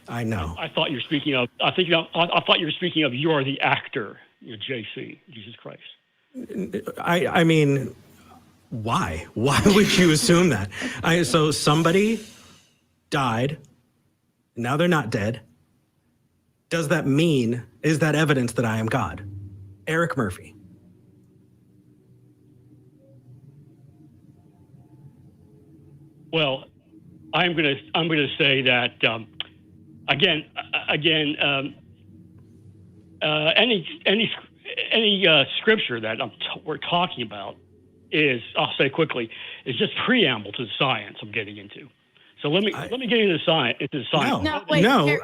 I know. I thought you were speaking of. I thought you were speaking of. You are the actor. JC, Jesus Christ. I mean, why? Why would you assume that? So somebody died. Now they're not dead. Does that mean? Is that evidence that I am God? Eric Murphy. Well, I'm gonna say that again. Any scripture that we're talking about is, I'll say quickly, is just preamble to the science I'm getting into. So let me get into the science.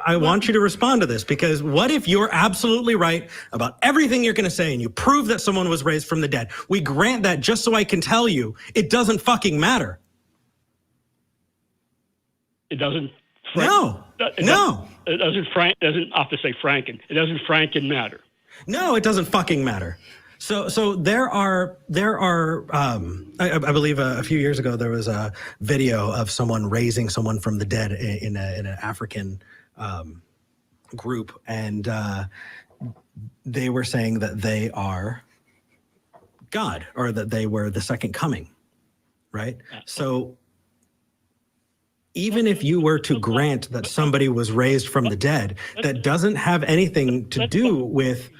I want you to respond to this, because what if you're absolutely right about everything you're going to say and you prove that someone was raised from the dead? We grant that just so I can tell you it doesn't fucking matter. It doesn't. No. It doesn't. Doesn't have to say Franken. It doesn't Franken matter. No, it doesn't fucking matter. So there are I believe a few years ago there was a video of someone raising someone from the dead in an African group, and they were saying that they are God, or that they were the second coming, right? So even if you were to grant that somebody was raised from the dead, that doesn't have anything to do with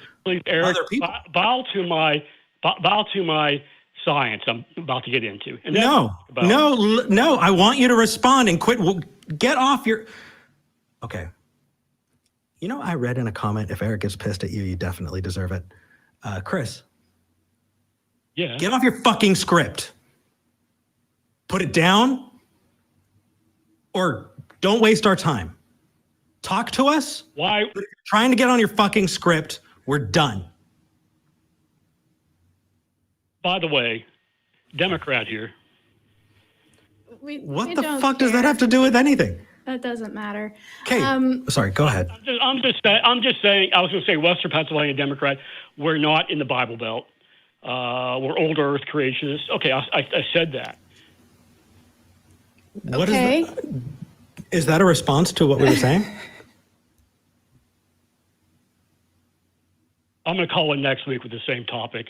Eric, other people. Bow to my science I'm about to get into. And No. I want you to respond and quit. Get off your. Okay. You know, I read in a comment, if Eric gets pissed at you, you definitely deserve it. Chris. Yeah. Get off your fucking script. Put it down, or don't waste our time. Talk to us. Why? If you're trying to get on your fucking script, we're done. By the way, Democrat here. What the fuck does that have to do with anything? That doesn't matter. Okay, sorry, go ahead. I'm just saying, I was going to say Western Pennsylvania Democrat. We're not in the Bible Belt. We're old Earth creationists. Okay, I said that. What is that a response to what we were saying? I'm going to call in next week with the same topic.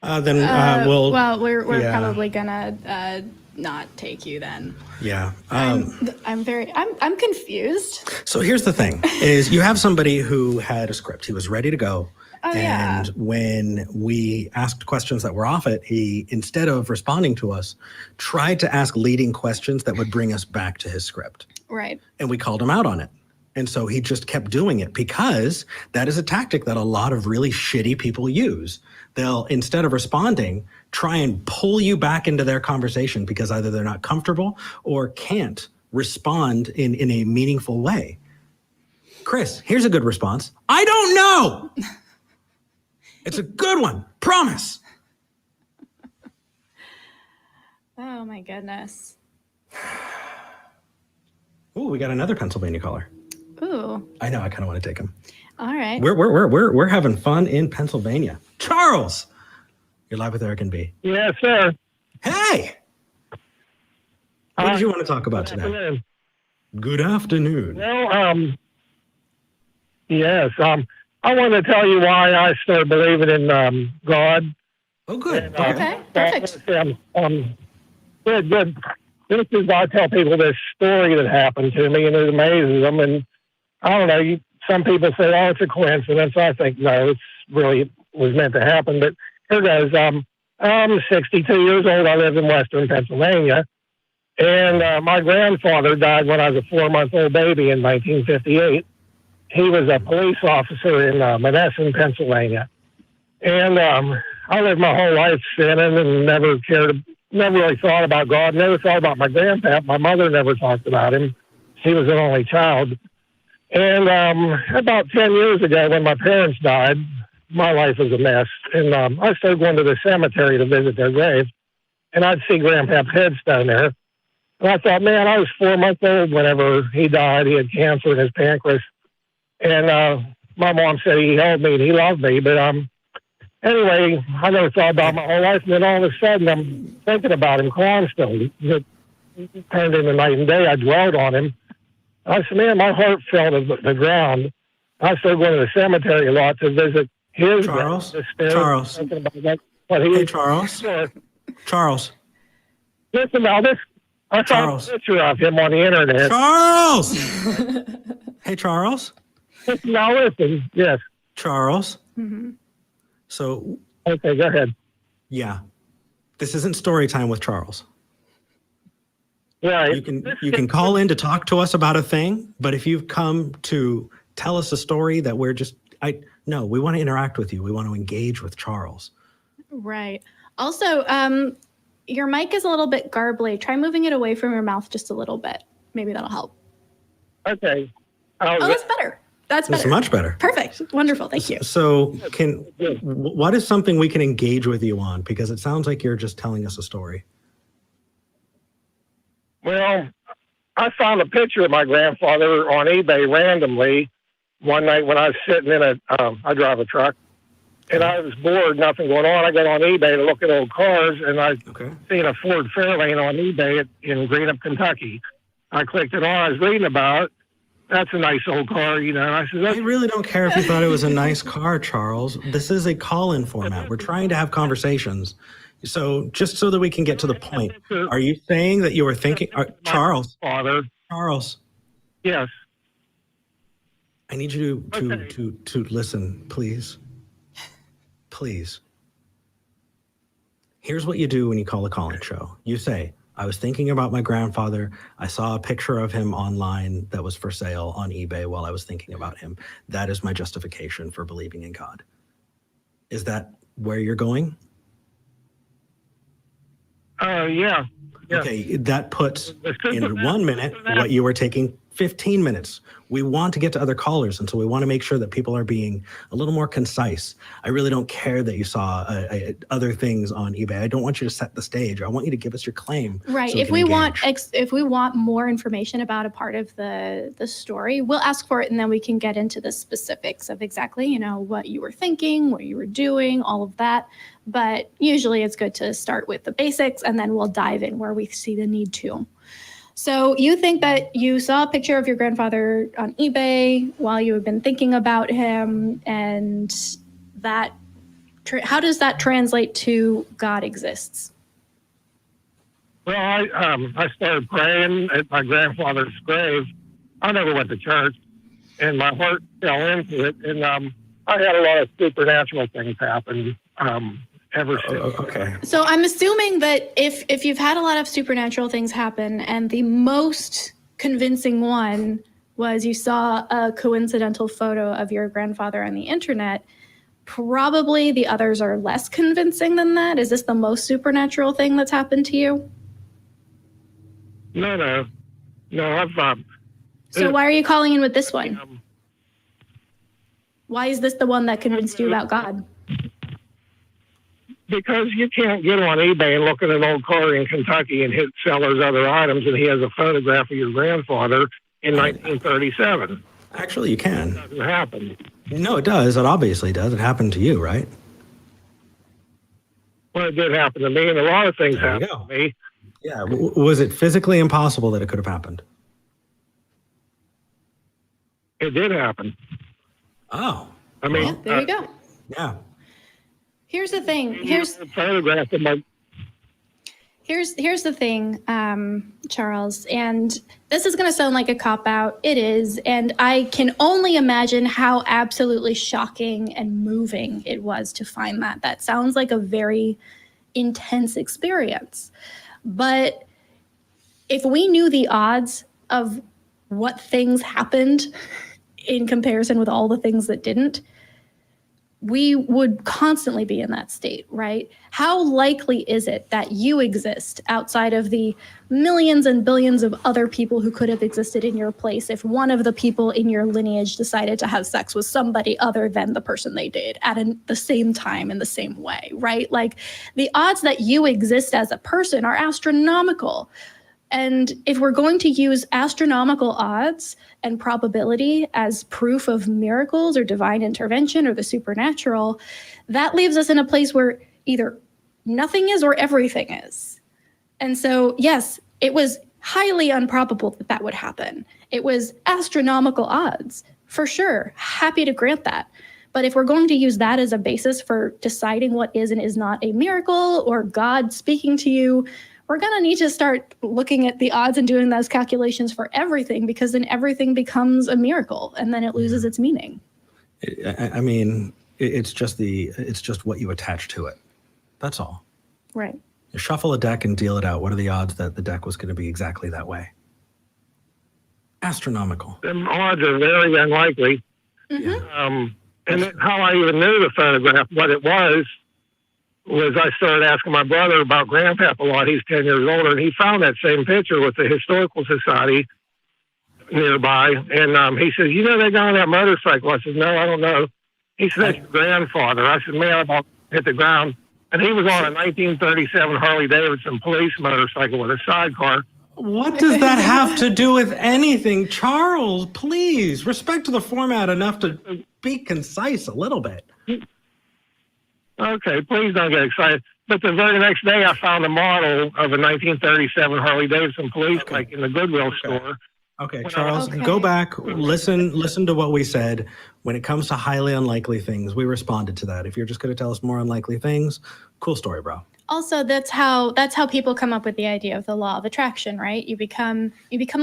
Well, we're probably gonna not take you then. Yeah. I'm confused. So here's the thing: is you have somebody who had a script. He was ready to go. And when we asked questions that were off it, he, instead of responding to us, tried to ask leading questions that would bring us back to his script. Right. And we called him out on it. And so he just kept doing it, because that is a tactic that a lot of really shitty people use. They'll, instead of responding, try and pull you back into their conversation because either they're not comfortable or can't respond in a meaningful way. Chris, here's a good response. I don't know. It's a good one. Promise. Oh, my goodness. Ooh, we got another Pennsylvania caller. Ooh. I know. I kind of want to take him. All right. We're having fun in Pennsylvania. Charles, you're live with Eric and B. Yes, sir. Hey. What did you want to talk about today? Afternoon. Good afternoon. Well, yes. I want to tell you why I started believing in God. Oh, good. And, Okay, perfect. Good. This is, I tell people this story that happened to me, and it amazes them. And I don't know, some people say, oh, it's a coincidence. I think, no, it's really was meant to happen. But here goes. I'm 62 years old. I live in Western Pennsylvania. And my grandfather died when I was a 4-month-old baby in 1958. He was a police officer in Monessen, Pennsylvania. And I lived my whole life sinning and never really thought about God, never thought about my grandpa. My mother never talked about him. She was an only child. And about 10 years ago, when my parents died, my life was a mess. And I started going to the cemetery to visit their grave. And I'd see Grandpa's headstone there. And I thought, man, I was 4 months old whenever he died. He had cancer in his pancreas. And my mom said he held me and he loved me. But anyway, I never thought about my whole life. And then all of a sudden, I'm thinking about him constantly. It turned into night and day. I dwelled on him. I said, man, my heart fell to the ground. I started going to the cemetery a lot to visit his Charles. grave. Charles. Hey, Charles. Sure. Charles. Listen, now this. I saw Charles. a picture of him on the internet. Charles. Hey, Charles. Now listen. Yes. Charles. Mm-hmm. So. Okay, go ahead. Yeah. This isn't story time with Charles. Right. You can call in to talk to us about a thing, but if you've come to tell us a story that we're just, we want to interact with you. We want to engage with Charles. Right. Also, Your mic is a little bit garbly. Try moving it away from your mouth just a little bit. Maybe that'll help. Okay. Oh, that's better. That's better. That's much better. Perfect. Wonderful. Thank you. So what is something we can engage with you on? Because it sounds like you're just telling us a story. Well, I found a picture of my grandfather on eBay randomly one night when I was sitting in I drive a truck, and I was bored, nothing going on. I got on eBay to look at old cars, and I seen a Ford Fairlane on eBay in Greenup, Kentucky. I clicked it on. I was reading about it. That's a nice old car, you know. And I said, I really don't care if you thought it was a nice car, Charles. This is a call-in format. We're trying to have conversations. So just so that we can get to the point, are you saying that you were thinking, Charles? Father. Charles. Yes. I need you to listen, please. Please. Here's what you do when you call a call-in show. You say, I was thinking about my grandfather. I saw a picture of him online that was for sale on eBay while I was thinking about him. That is my justification for believing in God. Is that where you're going? Yeah. Okay, that puts in 1 minute what you were taking 15 minutes. We want to get to other callers, and so we want to make sure that people are being a little more concise. I really don't care that you saw other things on eBay. I don't want you to set the stage. I want you to give us your claim. Right. So if we want more information about a part of the story, we'll ask for it, and then we can get into the specifics of exactly, you know, what you were thinking, what you were doing, all of that. But usually it's good to start with the basics, and then we'll dive in where we see the need to. So you think that you saw a picture of your grandfather on eBay while you had been thinking about him, and that how does that translate to God exists? Well, I started praying at my grandfather's grave. I never went to church, and my heart fell into it, and I had a lot of supernatural things happen ever since. Okay. So I'm assuming that if you've had a lot of supernatural things happen, and the most convincing one was you saw a coincidental photo of your grandfather on the internet, probably the others are less convincing than that. Is this the most supernatural thing that's happened to you? No, I've. So why are you calling in with this one? Why is this the one that convinced you about God? Because you can't get on eBay and look at an old car in Kentucky and hit sellers other items, and he has a photograph of your grandfather in 1937. Actually, you can. It doesn't happen. No, it does. It obviously does. It happened to you, right? Well, it did happen to me, and a lot of things There you happened go. to me. Yeah. Was it physically impossible that it could have happened? It did happen. Oh. I mean, Yeah, there you go. Yeah. Here's the thing. Here's a photograph of my. Here's the thing, Charles, and this is going to sound like a cop-out. It is, and I can only imagine how absolutely shocking and moving it was to find that. That sounds like a very intense experience. But if we knew the odds of what things happened in comparison with all the things that didn't, we would constantly be in that state, right? How likely is it that you exist outside of the millions and billions of other people who could have existed in your place if one of the people in your lineage decided to have sex with somebody other than the person they did at the same time in the same way, right? Like, the odds that you exist as a person are astronomical. And if we're going to use astronomical odds and probability as proof of miracles or divine intervention or the supernatural, that leaves us in a place where either nothing is or everything is. And so, yes, it was highly improbable that that would happen. It was astronomical odds, for sure. Happy to grant that. But if we're going to use that as a basis for deciding what is and is not a miracle or God speaking to you, we're going to need to start looking at the odds and doing those calculations for everything, because then everything becomes a miracle and then it loses its meaning. I mean, it's just what you attach to it. That's all. Right. You shuffle a deck and deal it out. What are the odds that the deck was going to be exactly that way? Astronomical. The odds are very unlikely. Mm-hmm. And how I even knew the photograph, what it was was I started asking my brother about Grandpap a lot. He's 10 years older, and he found that same picture with the Historical Society nearby. And he says, you know, they got on that motorcycle. I said, no, I don't know. He said, that's your grandfather. I said, man, I about hit the ground. And he was on a 1937 Harley-Davidson police motorcycle with a sidecar. What does that have to do with anything? Charles, please, respect the format enough to be concise a little bit. Okay, please don't get excited. But the very next day, I found a model of a 1937 Harley-Davidson police bike in the Goodwill store. Okay, Charles, go back, listen to what we said. When it comes to highly unlikely things, we responded to that. If you're just going to tell us more unlikely things, cool story, bro. Also, that's how people come up with the idea of the law of attraction, right? You become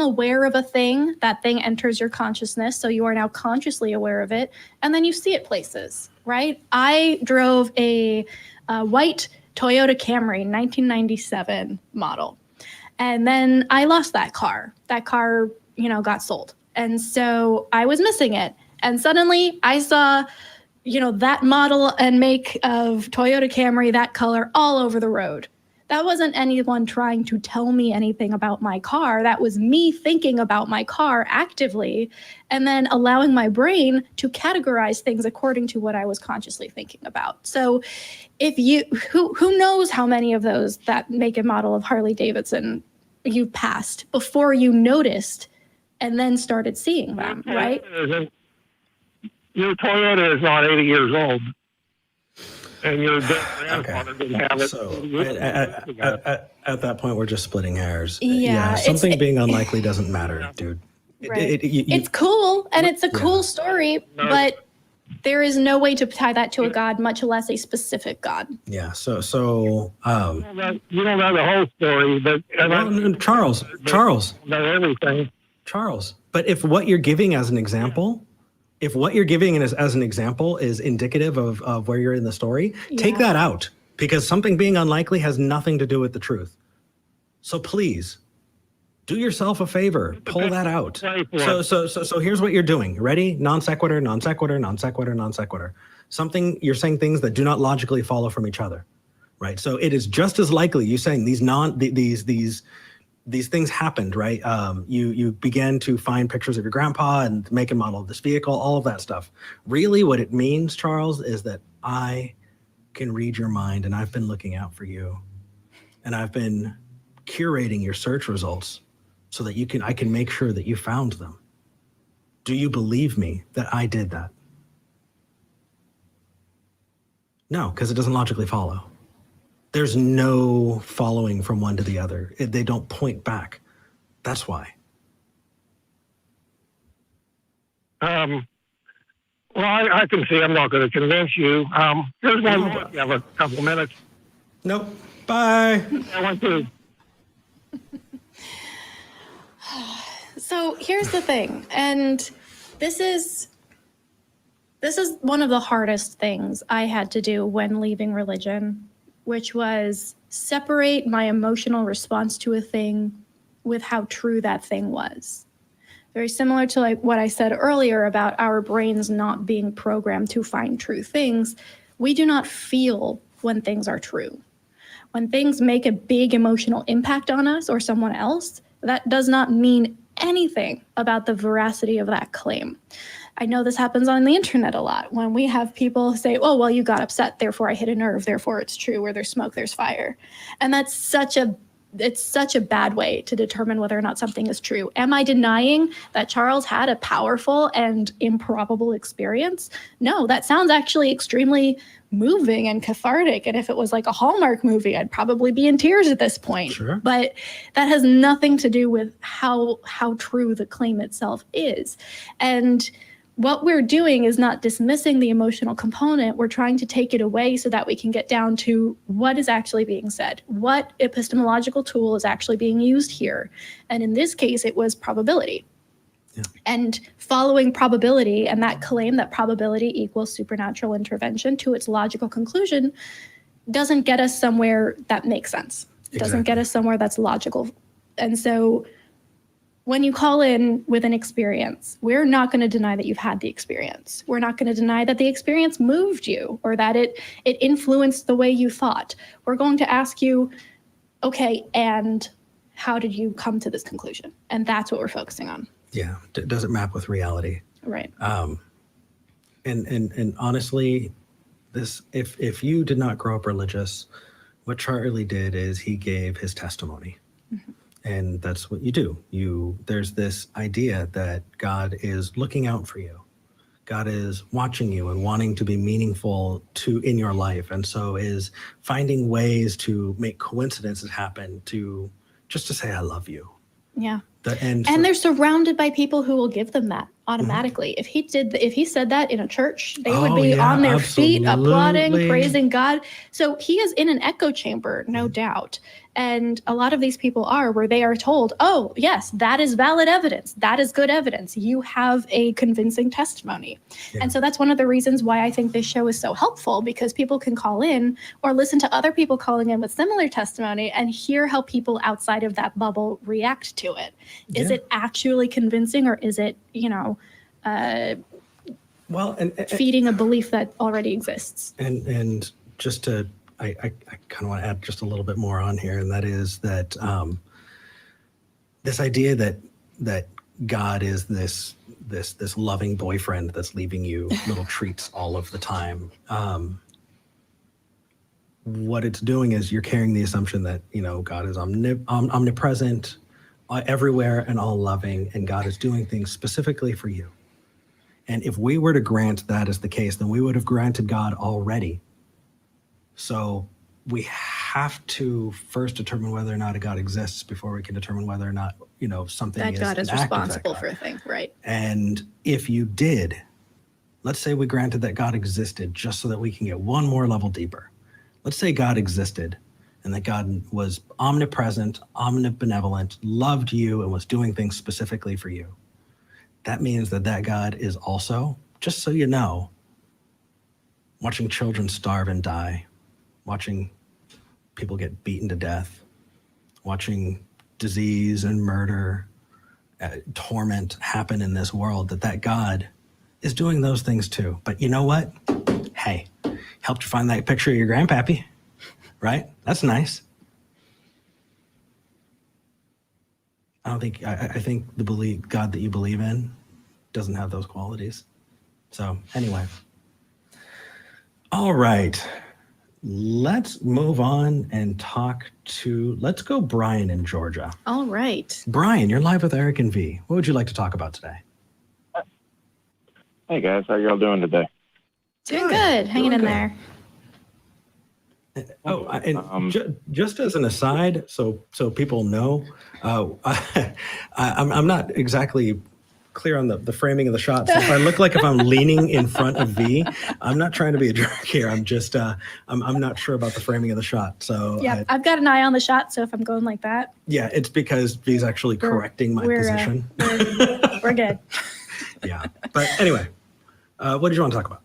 aware of a thing, that thing enters your consciousness, so you are now consciously aware of it, and then you see it places, right? I drove a white Toyota Camry 1997 model, and then I lost that car. That car, got sold, and so I was missing it, and suddenly I saw that model and make of Toyota Camry, that color, all over the road. That wasn't anyone trying to tell me anything about my car. That was me thinking about my car actively and then allowing my brain to categorize things according to what I was consciously thinking about. So who knows how many of those, that make and model of Harley Davidson, you passed before you noticed and then started seeing them, right? Your Toyota is not 80 years old, and your grandfather didn't have it. So at that point, we're just splitting hairs. Yeah, something being unlikely doesn't matter, dude. Right. It's cool, and it's a cool story, but there is no way to tie that to a god, much less a specific god. Yeah. So you don't know the whole story, but Charles, know everything. Charles, but if what you're giving as an example. If what you're giving as an example is indicative of where you're in the story, take that out, because something being unlikely has nothing to do with the truth. So please, do yourself a favor, pull that out. So here's what you're doing. Ready? Non sequitur, non sequitur, non sequitur, non sequitur. You're saying things that do not logically follow from each other, right? So it is just as likely you saying these things happened, right? You began to find pictures of your grandpa and make and model of this vehicle, all of that stuff. Really what it means, Charles, is that I can read your mind, and I've been looking out for you, and I've been curating your search results so that I can make sure that you found them. Do you believe me that I did that? No, because it doesn't logically follow. There's no following from one to the other. They don't point back. That's why. Well, I can see I'm not going to convince you. Here's one more if you have a couple of minutes. Nope. Bye. I want to. So here's the thing, and this is one of the hardest things I had to do when leaving religion, which was separate my emotional response to a thing with how true that thing was. Very similar to what I said earlier about our brains not being programmed to find true things. We do not feel when things are true. When things make a big emotional impact on us or someone else, that does not mean anything about the veracity of that claim. I know this happens on the internet a lot when we have people say, oh, well, you got upset, therefore I hit a nerve, therefore it's true. Where there's smoke, there's fire. And that's such a bad way to determine whether or not something is true. Am I denying that Charles had a powerful and improbable experience? No, that sounds actually extremely moving and cathartic. And if it was like a Hallmark movie, I'd probably be in tears at this point. Sure. But that has nothing to do with how true the claim itself is. And what we're doing is not dismissing the emotional component. We're trying to take it away so that we can get down to what is actually being said. What epistemological tool is actually being used here? And in this case, it was probability. Yeah. And following probability and that claim that probability equals supernatural intervention to its logical conclusion doesn't get us somewhere that makes sense. It doesn't get us somewhere that's logical. And so when you call in with an experience, we're not going to deny that you've had the experience. We're not going to deny that the experience moved you or that it influenced the way you thought. We're going to ask you, okay, and how did you come to this conclusion? And that's what we're focusing on. Yeah. Does it map with reality? Right. And honestly, if you did not grow up religious, what Charlie did is he gave his testimony. Mm-hmm. And that's what you do. There's this idea that God is looking out for you. God is watching you and wanting to be meaningful in your life. And so is finding ways to make coincidences happen just to say, I love you. Yeah. And they're surrounded by people who will give them that automatically. Mm-hmm. If he said that in a church, they would be on their feet, applauding, praising God. So he is in an echo chamber, no doubt. And a lot of these people are where they are told, oh, yes, that is valid evidence. That is good evidence. You have a convincing testimony. Yeah. And so that's one of the reasons why I think this show is so helpful, because people can call in or listen to other people calling in with similar testimony and hear how people outside of that bubble react to it. Is it actually convincing, or is it, feeding a belief that already exists? And just to, I kind of want to add just a little bit more on here, and that is that this idea that God is this loving boyfriend that's leaving you little treats all of the time. What it's doing is you're carrying the assumption that God is omnipresent, everywhere, and all loving, and God is doing things specifically for you. And if we were to grant that as the case, then we would have granted God already. So we have to first determine whether or not a God exists before we can determine whether or not, something that God is responsible for a thing, right? And if you did, let's say we granted that God existed just so that we can get one more level deeper. Let's say God existed and that God was omnipresent, omnibenevolent, loved you, and was doing things specifically for you. That means that God is also, just so you know, watching children starve and die, watching people get beaten to death, watching disease and murder, torment happen in this world, that God is doing those things too. But you know what? Hey, helped you find that picture of your grandpappy, right? That's nice. I think the God that you believe in doesn't have those qualities. So anyway. All right. Let's move on and let's go Brian in Georgia. All right. Brian, you're live with Eric and V. What would you like to talk about today? Hey guys, how y'all doing today? Doing good. Hanging in there. Oh, and just as an aside, so people know, I'm not exactly clear on the framing of the shot. So if I look like if I'm leaning in front of V, I'm not trying to be a jerk here. I'm just I'm not sure about the framing of the shot. So yeah, I've got an eye on the shot. So if I'm going like that, yeah, it's because V's actually correcting my position. We're good. Yeah, but anyway, what did you want to talk about?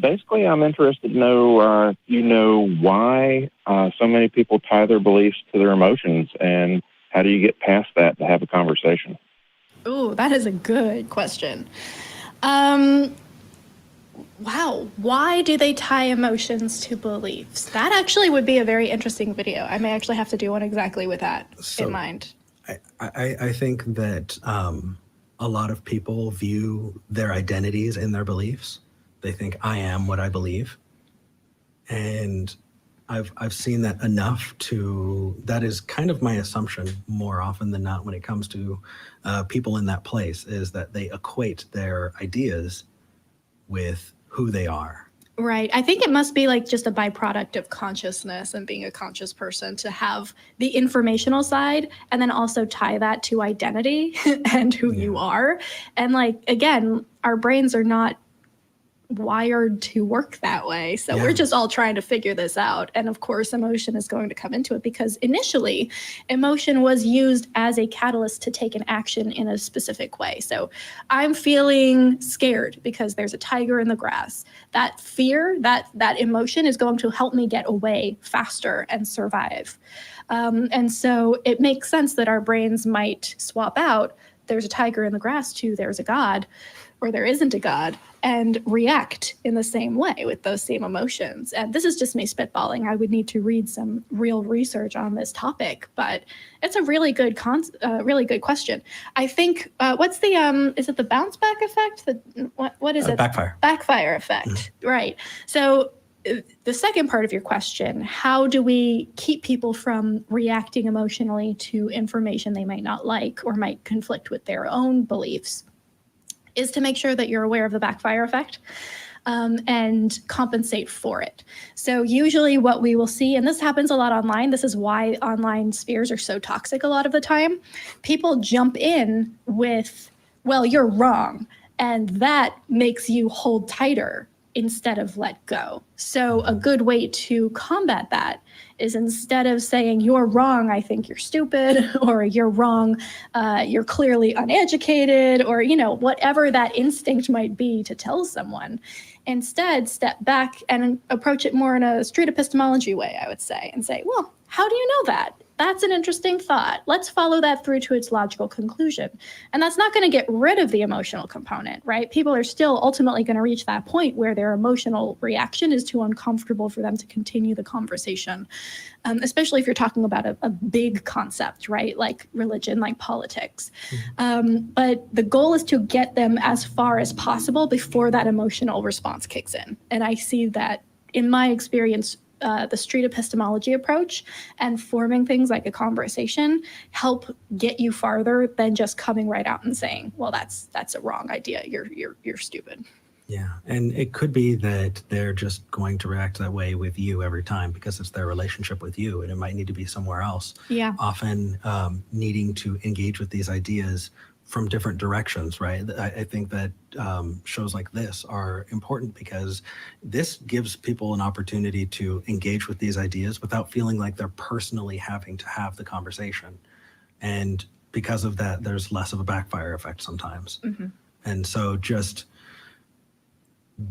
Basically, I'm interested to know, why so many people tie their beliefs to their emotions, and how do you get past that to have a conversation? Oh, that is a good question. Wow. Why do they tie emotions to beliefs? That actually would be a very interesting video. I may actually have to do one exactly with that in mind. I think that a lot of people view their identities in their beliefs. They think I am what I believe. And I've seen that enough that is kind of my assumption more often than not when it comes to people in that place, is that they equate their ideas with who they are. Right. I think it must be like just a byproduct of consciousness and being a conscious person to have the informational side and then also tie that to identity and who you are. And again, our brains are not wired to work that way. So we're just all trying to figure this out. And of course, emotion is going to come into it because initially emotion was used as a catalyst to take an action in a specific way. So I'm feeling scared because there's a tiger in the grass. That fear, that emotion is going to help me get away faster and survive. And so it makes sense that our brains might swap out there's a tiger in the grass to there's a God or there isn't a God, and react in the same way with those same emotions. And this is just me spitballing. I would need to read some real research on this topic, but it's a really good question. I think, what's the, is it the bounce back effect? What is it? Backfire. Backfire effect, right. So the second part of your question, how do we keep people from reacting emotionally to information they might not like or might conflict with their own beliefs, is to make sure that you're aware of the backfire effect and compensate for it. So usually what we will see, and this happens a lot online, this is why online spheres are so toxic a lot of the time, people jump in with, well, you're wrong, and that makes you hold tighter instead of let go. So a good way to combat that is instead of saying, you're wrong, I think you're stupid, or you're wrong, you're clearly uneducated, or, you know, whatever that instinct might be to tell someone, instead step back and approach it more in a street epistemology way, I would say, and say, well, how do you know that? That's an interesting thought. Let's follow that through to its logical conclusion. And that's not going to get rid of the emotional component, right? People are still ultimately going to reach that point where their emotional reaction is too uncomfortable for them to continue the conversation, especially if you're talking about a big concept, right? Like religion, like politics. But the goal is to get them as far as possible before that emotional response kicks in. And I see that in my experience, the street epistemology approach and forming things like a conversation help get you farther than just coming right out and saying, well, that's a wrong idea. You're stupid. Yeah. And it could be that they're just going to react that way with you every time because it's their relationship with you, and it might need to be somewhere else. Yeah. Often needing to engage with these ideas from different directions, right? I think that shows like this are important because this gives people an opportunity to engage with these ideas without feeling like they're personally having to have the conversation. And because of that, there's less of a backfire effect sometimes. Mm-hmm. And so just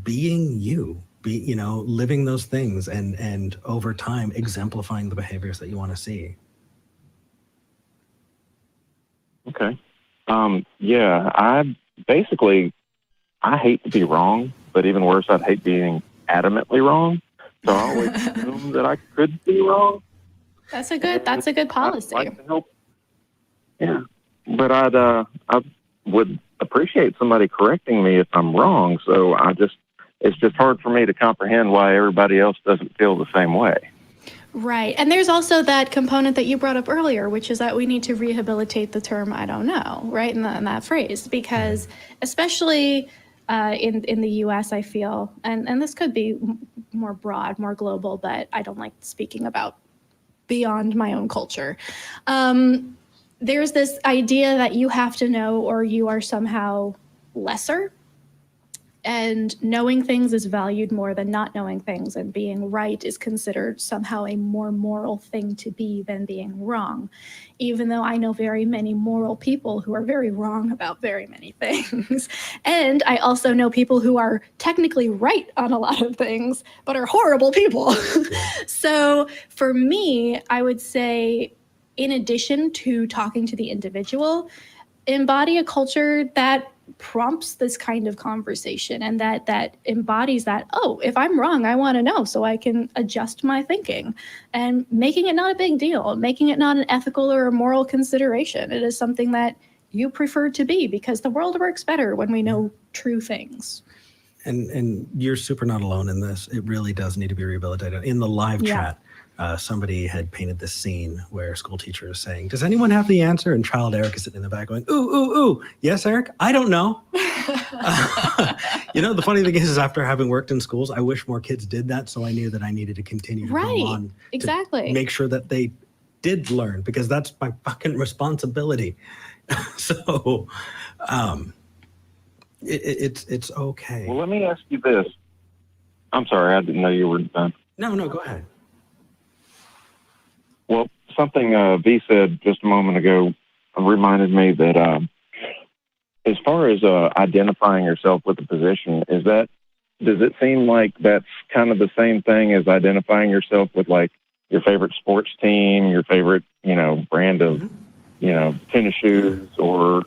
being you, living those things and over time exemplifying the behaviors that you want to see. Okay. I hate to be wrong, but even worse, I'd hate being adamantly wrong. So I always assume that I could be wrong. That's a good policy. I'd like to help. Yeah, but I would appreciate somebody correcting me if I'm wrong. So it's just hard for me to comprehend why everybody else doesn't feel the same way. Right. And there's also that component that you brought up earlier, which is that we need to rehabilitate the term I don't know, right, in that phrase, because especially in the U.S., I feel, and this could be more broad, more global, but I don't like speaking about beyond my own culture. There's this idea that you have to know or you are somehow lesser. And knowing things is valued more than not knowing things, and being right is considered somehow a more moral thing to be than being wrong, even though I know very many moral people who are very wrong about very many things. And I also know people who are technically right on a lot of things, but are horrible people. So for me, I would say, in addition to talking to the individual, embody a culture that prompts this kind of conversation and that embodies that, oh, if I'm wrong, I want to know so I can adjust my thinking, and making it not a big deal, making it not an ethical or a moral consideration. It is something that you prefer to be because the world works better when we know true things. And you're super not alone in this. It really does need to be rehabilitated. In the live chat, somebody had painted this scene where school teacher is saying, does anyone have the answer? And child Eric is sitting in the back going, ooh, ooh, ooh. Yes, Eric, I don't know. The funny thing is after having worked in schools, I wish more kids did that. So I knew that I needed to continue to go on exactly. to make sure that they did learn, because that's my fucking responsibility. So It's okay. Well, let me ask you this. I'm sorry, I didn't know you were done. No, go ahead. Well, something V said just a moment ago reminded me that as far as identifying yourself with a position, does it seem like that's kind of the same thing as identifying yourself with like your favorite sports team, your favorite, brand of, tennis shoes, or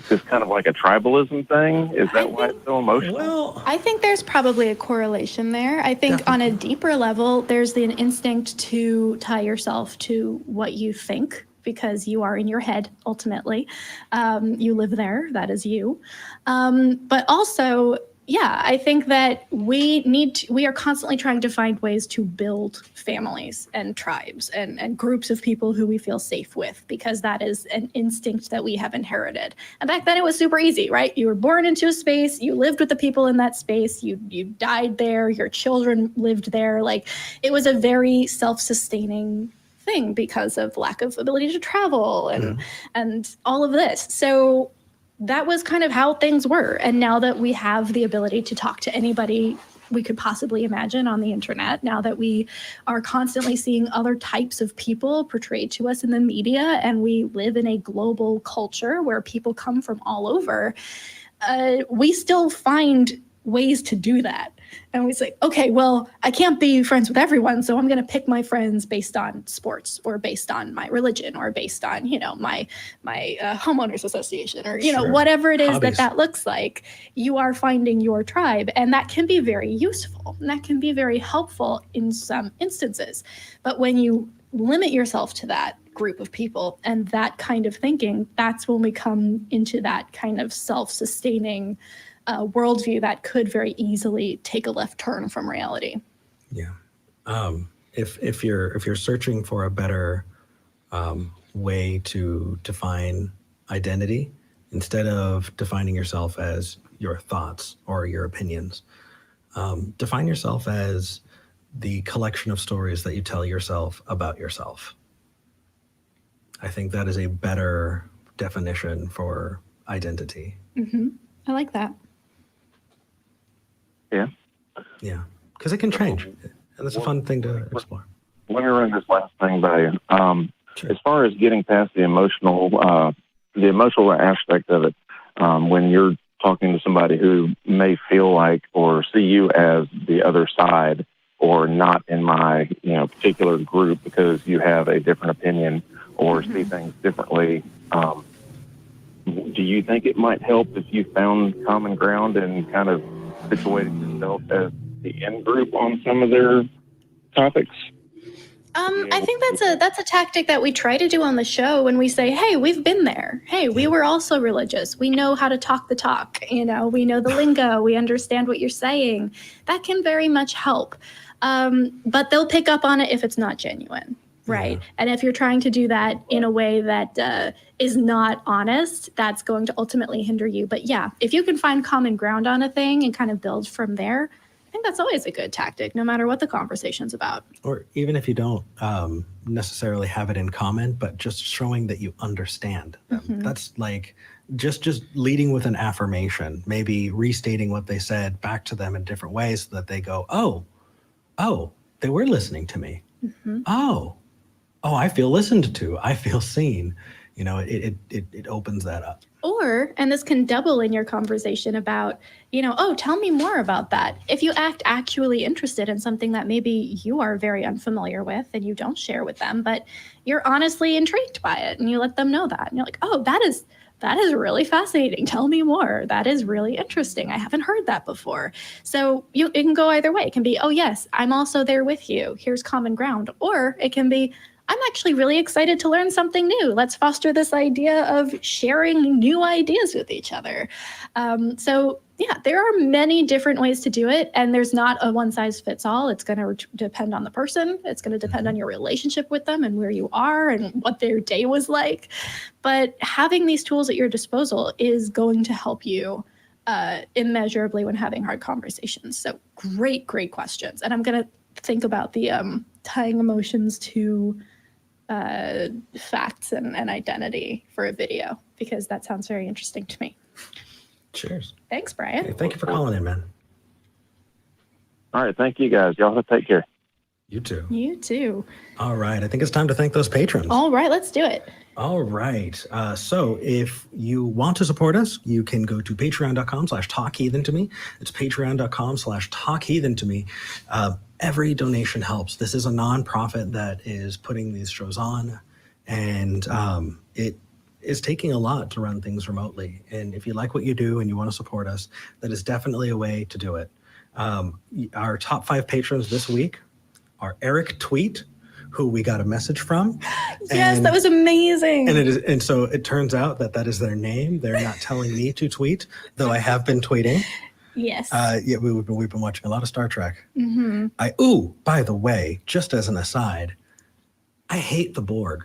just kind of like a tribalism thing? Is that why it's so emotional? Well, I think there's probably a correlation there. I think on a deeper level, there's an instinct to tie yourself to what you think, because you are in your head, ultimately. You live there, that is you. But also, I think that we are constantly trying to find ways to build families and tribes and groups of people who we feel safe with, because that is an instinct that we have inherited. And back then it was super easy, right? You were born into a space, you lived with the people in that space, you died there, your children lived there. Like, it was a very self-sustaining thing because of lack of ability to travel and all of this. So that was kind of how things were. And now that we have the ability to talk to anybody we could possibly imagine on the internet, now that we are constantly seeing other types of people portrayed to us in the media, and we live in a global culture where people come from all over, we still find ways to do that. And we say, okay, well, I can't be friends with everyone, so I'm going to pick my friends based on sports, or based on my religion, or based on, my homeowners association, or, whatever it is Hobbies. that looks like. You are finding your tribe, and that can be very useful, and that can be very helpful in some instances. But when you limit yourself to that group of people and that kind of thinking, that's when we come into that kind of self-sustaining worldview that could very easily take a left turn from reality. Yeah. If you're searching for a better way to define identity, instead of defining yourself as your thoughts or your opinions, define yourself as the collection of stories that you tell yourself about yourself. I think that is a better definition for identity. Mm-hmm. I like that. Yeah, because it can change, and it's a fun thing to explore. Let me run this last thing by you. Sure. As far as getting past the emotional aspect of it, when you're talking to somebody who may feel like or see you as the other side, or not in my particular group because you have a different opinion or see things differently, do you think it might help if you found common ground and kind of situated yourself as the in-group on some of their topics? I think that's a tactic that we try to do on the show when we say, hey, we've been there. Hey, we were also religious. We know how to talk the talk. We know the lingo. We understand what you're saying. That can very much help. But they'll pick up on it if it's not genuine. Right. Yeah. And if you're trying to do that in a way that is not honest, that's going to ultimately hinder you. But yeah, if you can find common ground on a thing and kind of build from there, I think that's always a good tactic, no matter what the conversation's about. Or even if you don't necessarily have it in common, but just showing that you understand them. Mm-hmm. That's like just leading with an affirmation, maybe restating what they said back to them in different ways so that they go, oh, they were listening to me. Mm-hmm. Oh, I feel listened to. I feel seen. It opens that up. Or, and this can double in your conversation about, tell me more about that. If you act actually interested in something that maybe you are very unfamiliar with and you don't share with them, but you're honestly intrigued by it, and you let them know that. And you're like, oh, that is really fascinating. Tell me more. That is really interesting. I haven't heard that before. So it can go either way. It can be, oh, yes, I'm also there with you. Here's common ground. Or it can be, I'm actually really excited to learn something new. Let's foster this idea of sharing new ideas with each other. So there are many different ways to do it, and there's not a one size fits all. It's going to depend on the person. It's going to depend on your relationship with them and where you are and what their day was like. But having these tools at your disposal is going to help you immeasurably when having hard conversations. So great questions. And I'm going to think about the tying emotions to facts and identity for a video, because that sounds very interesting to me. Cheers. Thanks, Brian. Hey, thank you for calling in, man. All right. Thank you, guys. Y'all take care. You too. You too. All right. I think it's time to thank those patrons. All right, let's do it. All right. So if you want to support us, you can go to patreon.com/talkheathen-to-me. It's patreon.com/talkheathen-to-me. Every donation helps. This is a nonprofit that is putting these shows on, and it is taking a lot to run things remotely. And if you like what you do and you want to support us, that is definitely a way to do it. Our top 5 patrons this week are Eric Tweet, who we got a message from. Yes, that was amazing. And so it turns out that is their name. They're not telling me to tweet, though I have been tweeting. Yes. Yeah, we've been watching a lot of Star Trek. Mm-hmm. By the way, just as an aside, I hate the Borg.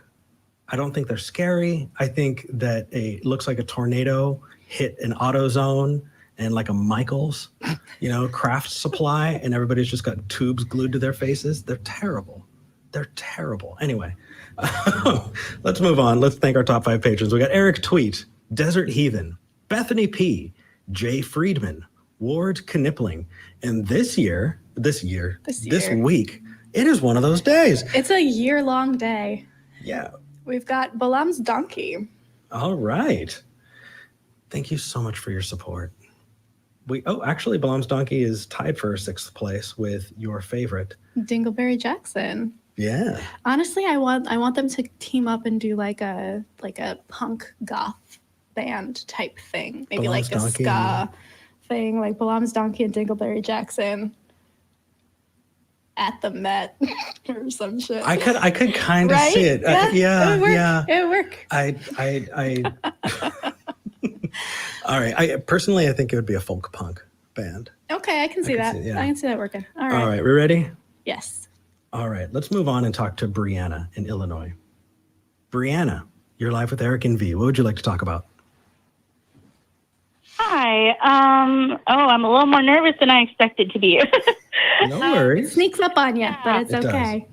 I don't think they're scary. I think that it looks like a tornado hit an AutoZone and like a Michaels, craft supply, and everybody's just got tubes glued to their faces. They're terrible. They're terrible. Anyway, let's move on. Let's thank our top 5 patrons. We got Eric Tweet, Desert Heathen, Bethany P, Jay Friedman, Ward Knipling. And this week, it is one of those days. It's a year-long day. Yeah. We've got Balaam's donkey. All right. Thank you so much for your support. Actually, Balaam's donkey is tied for 6th place with your favorite, Dingleberry Jackson. Yeah. Honestly, I want them to team up and do like a punk goth band type thing. Maybe Balaam's like a donkey. ska thing, like Balaam's donkey and Dingleberry Jackson at the Met or some shit. I could kind of Right? see it. Yeah, it would work. Yeah. It would work. I All right. I think it would be a folk punk band. Okay, I can see that. yeah. I can see that working. All right. All right. We ready? Yes. All right. Let's move on and talk to Bryana in Illinois. Bryana, you're live with Eric and V. What would you like to talk about? Hi. I'm a little more nervous than I expected to be. No worries. It sneaks up on you, but it's It okay.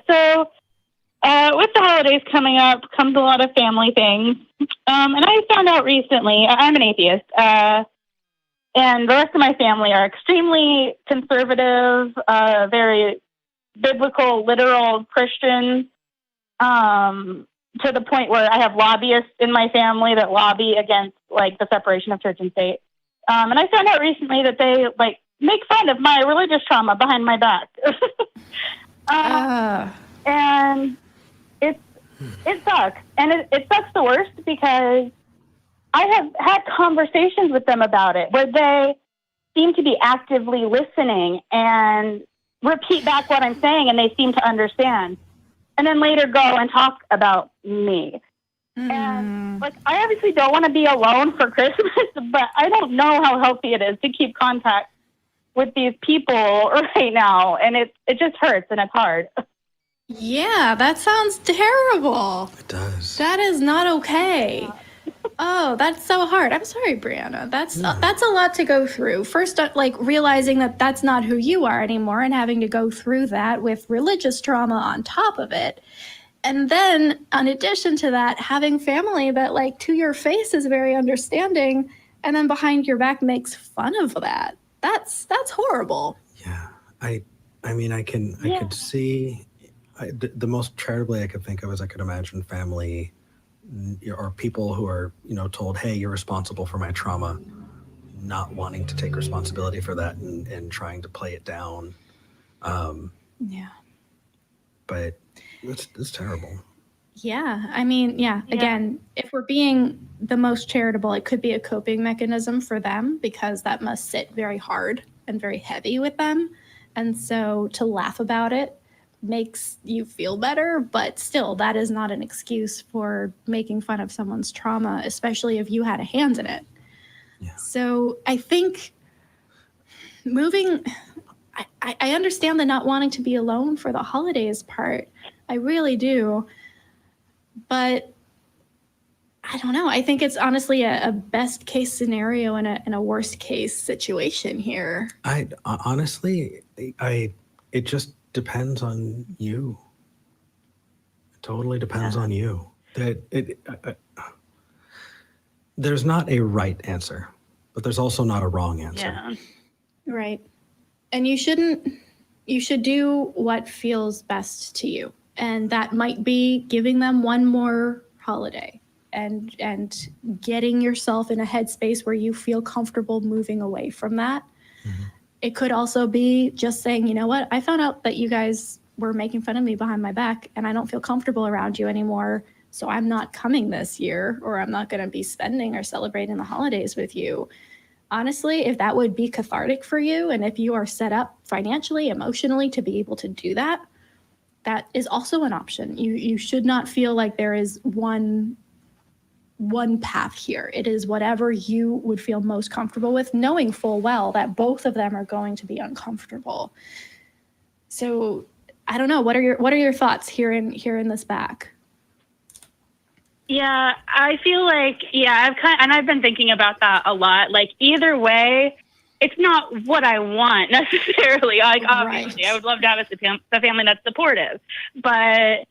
So with the holidays coming up comes a lot of family things. And I found out recently, I'm an atheist, and the rest of my family are extremely conservative, very biblical, literal Christians, to the point where I have lobbyists in my family that lobby against like the separation of church and state. And I found out recently that they like make fun of my religious trauma behind my back. And it sucks. And it sucks the worst because I have had conversations with them about it where they seem to be actively listening and repeat back what I'm saying, and they seem to understand. And then later go and talk about me. And like, I obviously don't want to be alone for Christmas, but I don't know how healthy it is to keep contact with these people right now. And it just hurts and it's hard. Yeah, that sounds terrible. It does. That is not okay. Oh, that's so hard. I'm sorry, Bryana. That's a lot to go through. First, like realizing that that's not who you are anymore and having to go through that with religious trauma on top of it. And then, in addition to that, having family that, like, to your face is very understanding and then behind your back makes fun of that. That's horrible. Yeah. I mean, I could see the most charitably I could think of is I could imagine family or people who are, told, hey, you're responsible for my trauma, not wanting to take responsibility for that and trying to play it down. Yeah. But it's terrible. Yeah. I mean, again, if we're being the most charitable, it could be a coping mechanism for them because that must sit very hard and very heavy with them. And so to laugh about it makes you feel better, but still, that is not an excuse for making fun of someone's trauma, especially if you had a hand in it. Yeah. So I think I understand the not wanting to be alone for the holidays part. I really do. But I don't know. I think it's honestly a best case scenario and a worst case situation here. It just depends on you. It totally depends on you. There's not a right answer, but there's also not a wrong answer. Yeah. Right. And you should do what feels best to you. And that might be giving them one more holiday and getting yourself in a headspace where you feel comfortable moving away from that. Mm-hmm. It could also be just saying, you know what, I found out that you guys were making fun of me behind my back and I don't feel comfortable around you anymore. So I'm not coming this year, or I'm not going to be spending or celebrating the holidays with you. Honestly, if that would be cathartic for you, and if you are set up financially, emotionally to be able to do that, that is also an option. You should not feel like there is one path here. It is whatever you would feel most comfortable with, knowing full well that both of them are going to be uncomfortable. So I don't know. What are your thoughts here in this back? Yeah, I feel like, I've been thinking about that a lot. Like, either way, it's not what I want necessarily. Like, obviously, I would love to have a family that's supportive, but,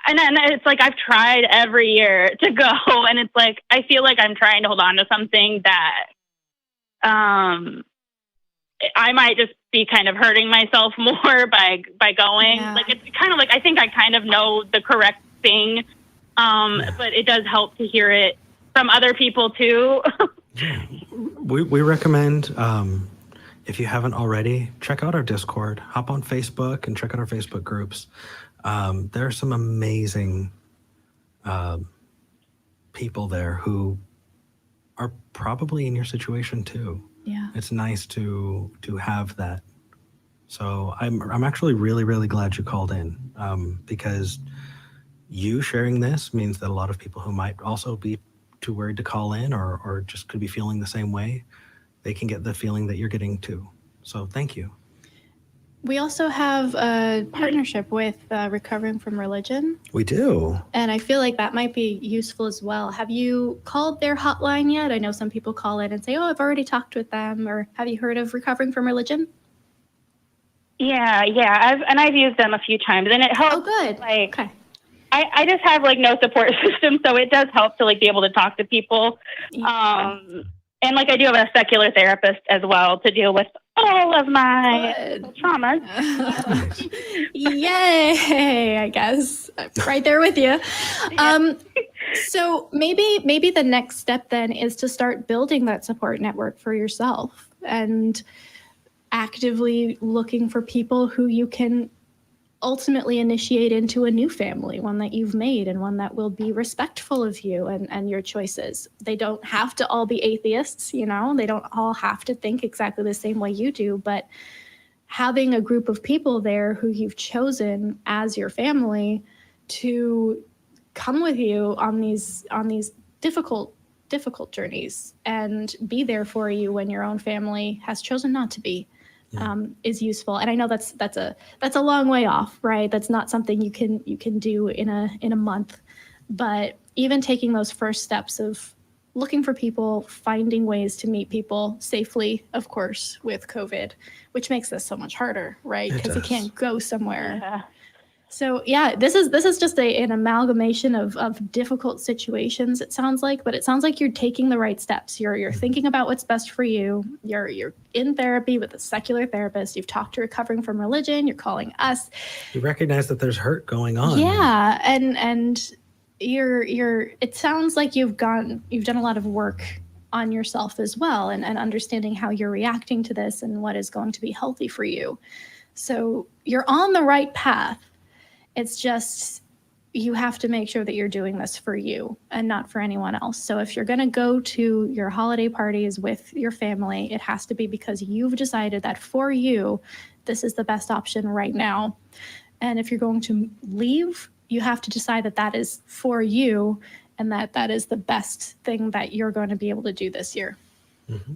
and it's like, I've tried every year to go, and it's like, I feel like I'm trying to hold on to something that, I might just be kind of hurting myself more by going. Yeah. Like, it's kind of like, I think I kind of know the correct thing. But it does help to hear it from other people too. We recommend, if you haven't already, check out our Discord, hop on Facebook and check out our Facebook groups. There are some amazing people there who are probably in your situation too. Yeah. It's nice to have that. So I'm actually really, really glad you called in, because you sharing this means that a lot of people who might also be too worried to call in or just could be feeling the same way, they can get the feeling that you're getting too. So thank you. We also have a partnership with Recovering from Religion. We do. And I feel like that might be useful as well. Have you called their hotline yet? I know some people call in and say, oh, I've already talked with them. Or have you heard of Recovering from Religion? Yeah. I've used them a few times, and it helps. Oh, good. Like, okay. I just have like no support system, so it does help to like be able to talk to people. Yeah. And like I do have a secular therapist as well to deal with all of my traumas. Yay, I guess. I'm right there with you. So maybe the next step then is to start building that support network for yourself and actively looking for people who you can ultimately initiate into a new family, one that you've made and one that will be respectful of you and your choices. They don't have to all be atheists, you know, they don't all have to think exactly the same way you do, but having a group of people there who you've chosen as your family to come with you on these difficult journeys and be there for you when your own family has chosen not to be. Is useful, and I know that's a long way off, right? That's not something you can do in a month, but even taking those first steps of looking for people, finding ways to meet people safely, of course, with COVID, which makes this so much harder, right? Because you can't go somewhere. Yeah. So yeah, this is just an amalgamation of difficult situations, it sounds like, but it sounds like you're taking the right steps. You're thinking about what's best for you. You're in therapy with a secular therapist. You've talked to Recovering from Religion. You're calling us. You recognize that there's hurt going on. Yeah, and it sounds like you've done a lot of work on yourself as well, and understanding how you're reacting to this and what is going to be healthy for you. So you're on the right path. It's just, you have to make sure that you're doing this for you and not for anyone else. So if you're going to go to your holiday parties with your family, it has to be because you've decided that for you, this is the best option right now. And if you're going to leave, you have to decide that that is for you and that is the best thing that you're going to be able to do this year. Mm-hmm.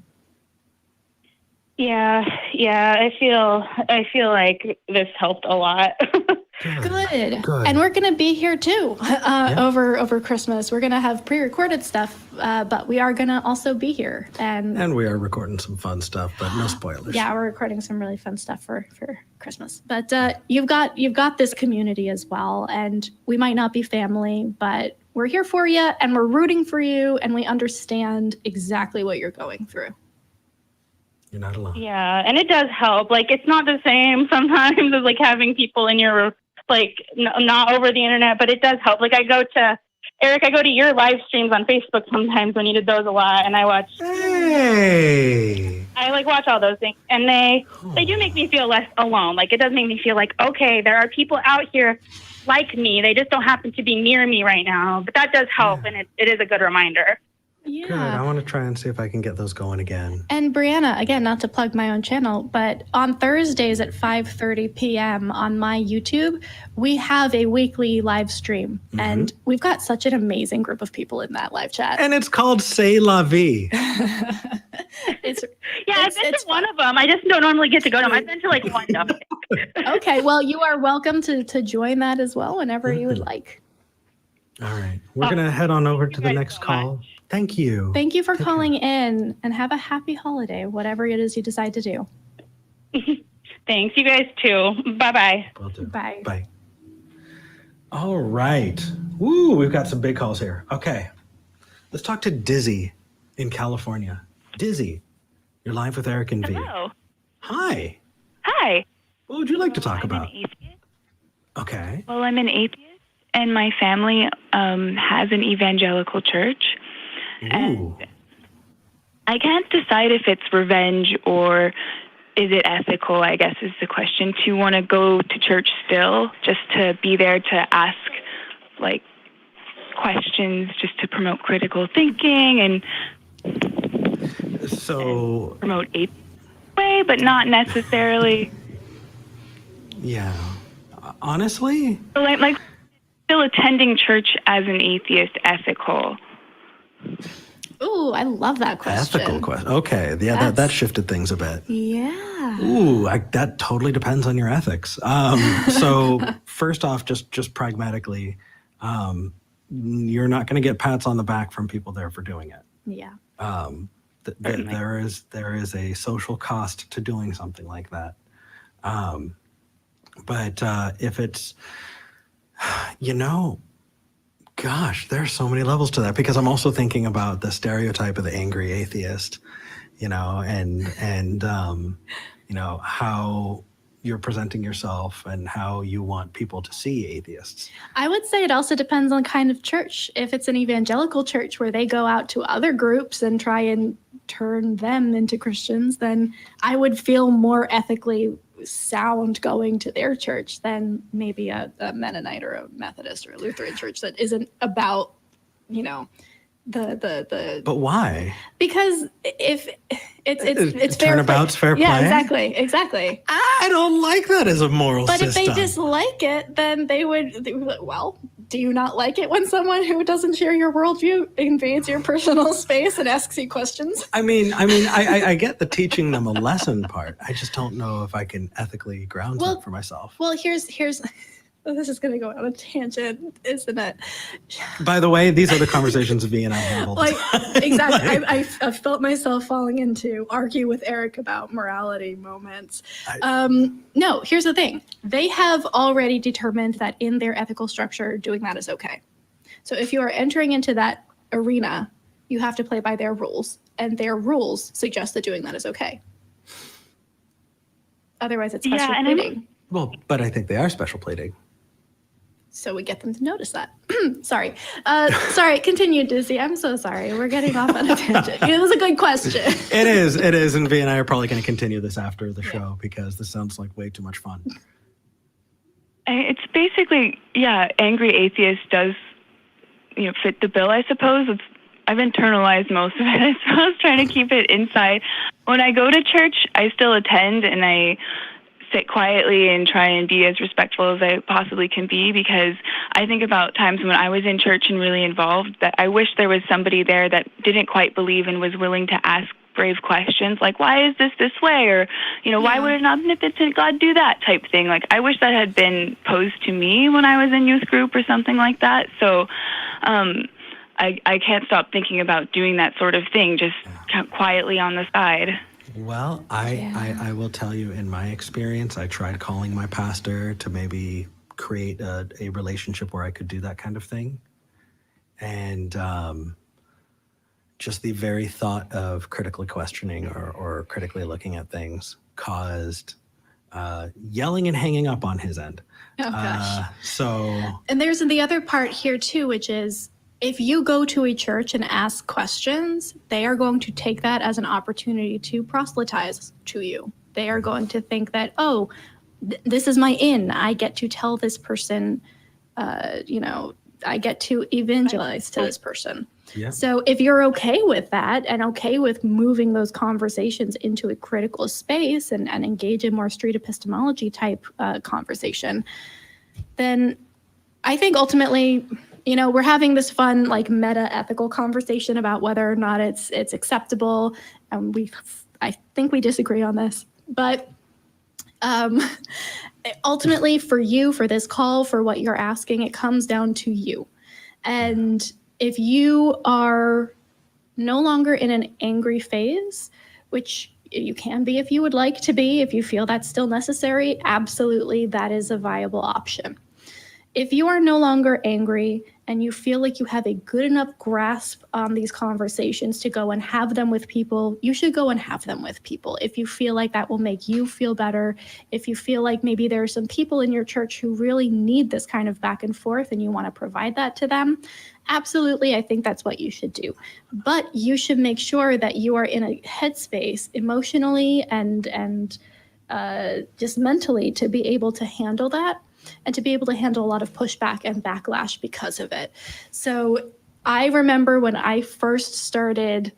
Yeah. I feel like this helped a lot. Good. And we're going to be here too over Christmas. We're going to have pre-recorded stuff, but we are going to also be here. And we are recording some fun stuff, but no spoilers. Yeah, we're recording some really fun stuff for Christmas. But you've got this community as well, and we might not be family, but we're here for you and we're rooting for you and we understand exactly what you're going through. You're not alone. Yeah, and it does help. Like, it's not the same sometimes as like having people in your, like, not over the internet, but it does help. Like, I go to your live streams on Facebook sometimes when you did those a lot, and I watch. Hey. I like watch all those things, and they do make me feel less alone. Like, it does make me feel like, okay, there are people out here like me. They just don't happen to be near me right now. But that does help, and it is a good reminder. Yeah. Good. I want to try and see if I can get those going again. And Bryana, again, not to plug my own channel, but on Thursdays at 5:30 p.m. on my YouTube, we have a weekly live stream. And we've got such an amazing group of people in that live chat. And it's called C'est la vie. I've been to one of them. I just don't normally get to go to them. I've been to like one of them. Okay, well, you are welcome to join that as well whenever you would like. All right. We're going to head on over to the next call. Thank you. Thank you for calling in, and have a happy holiday, whatever it is you decide to do. Thanks. You guys too. Bye-bye. Will do. Bye. Bye. All right. Woo, we've got some big calls here. Okay. Let's talk to Dizzy in California. Dizzy, you're live with Eric and V. Hello. Hi. Hi. What would you like to talk I'm about? an atheist. Okay. Well, I'm an atheist, and my family has an evangelical church. Ooh. And I can't decide if it's revenge or is it ethical, I guess is the question, to want to go to church still, just to be there to ask, like, questions, just to promote critical thinking and promote atheism way, but not necessarily. Yeah. Honestly? Like still attending church as an atheist ethical? Ooh, I love that question. Ethical question. Okay. Yeah, that shifted things a bit. Yeah. Ooh, that totally depends on your ethics. So first off, just pragmatically, you're not going to get pats on the back from people there for doing it. Yeah. There is a social cost to doing something like that. But if it's, gosh, there's so many levels to that, because I'm also thinking about the stereotype of the angry atheist, and how you're presenting yourself and how you want people to see atheists. I would say it also depends on kind of church. If it's an evangelical church where they go out to other groups and try and turn them into Christians, then I would feel more ethically sound going to their church than maybe a Mennonite or a Methodist or a Lutheran church that isn't about, the But why? Because if it's fair turnabout's fair play. Yeah, exactly. I don't like that as a moral system. But if they dislike it, then they would be like, well, do you not like it when someone who doesn't share your worldview invades your personal space and asks you questions? I mean, I get the teaching them a lesson part. I just don't know if I can ethically ground that for myself. Well, here's this is going to go on a tangent, isn't it? By the way, these are the conversations V and I have all the time. Exactly. I felt myself falling into argue with Eric about morality moments. No, here's the thing. They have already determined that in their ethical structure, doing that is okay. So if you are entering into that arena, you have to play by their rules, and their rules suggest that doing that is okay. Otherwise, it's special pleading. Well, but I think they are special pleading. So we get them to notice that. Sorry. Sorry, continue, Dizzy. I'm so sorry. We're getting off on a tangent. It was a good question. It is. And V and I are probably going to continue this after the show, because this sounds like way too much fun. It's basically, angry atheist does, fit the bill, I suppose. I've internalized most of it. So I was trying to keep it inside. When I go to church, I still attend, and I sit quietly and try and be as respectful as I possibly can be, because I think about times when I was in church and really involved that I wish there was somebody there that didn't quite believe and was willing to ask brave questions like, why is this way? Or, why would an omnipotent God do that type thing? Like, I wish that had been posed to me when I was in youth group or something like that. So I can't stop thinking about doing that sort of thing, just quietly on the side. Well, I will tell you, in my experience, I tried calling my pastor to maybe create a relationship where I could do that kind of thing. And just the very thought of critically questioning or critically looking at things caused yelling and hanging up on his end. Oh, gosh. So, and there's the other part here too, which is if you go to a church and ask questions, they are going to take that as an opportunity to proselytize to you. They are going to think that, oh, this is my in. I get to tell this person, I get to evangelize to this person. Yeah. So if you're okay with that and okay with moving those conversations into a critical space and engage in more street epistemology type conversation, then I think ultimately, we're having this fun like meta ethical conversation about whether or not it's acceptable. And I think we disagree on this, but ultimately for you, for this call, for what you're asking, it comes down to you. And if you are no longer in an angry phase, which you can be if you would like to be, if you feel that's still necessary, absolutely, that is a viable option. If you are no longer angry and you feel like you have a good enough grasp on these conversations to go and have them with people, you should go and have them with people. If you feel like that will make you feel better, if you feel like maybe there are some people in your church who really need this kind of back and forth and you want to provide that to them, absolutely, I think that's what you should do. But you should make sure that you are in a headspace emotionally and just mentally to be able to handle that. And to be able to handle a lot of pushback and backlash because of it. So I remember when I first started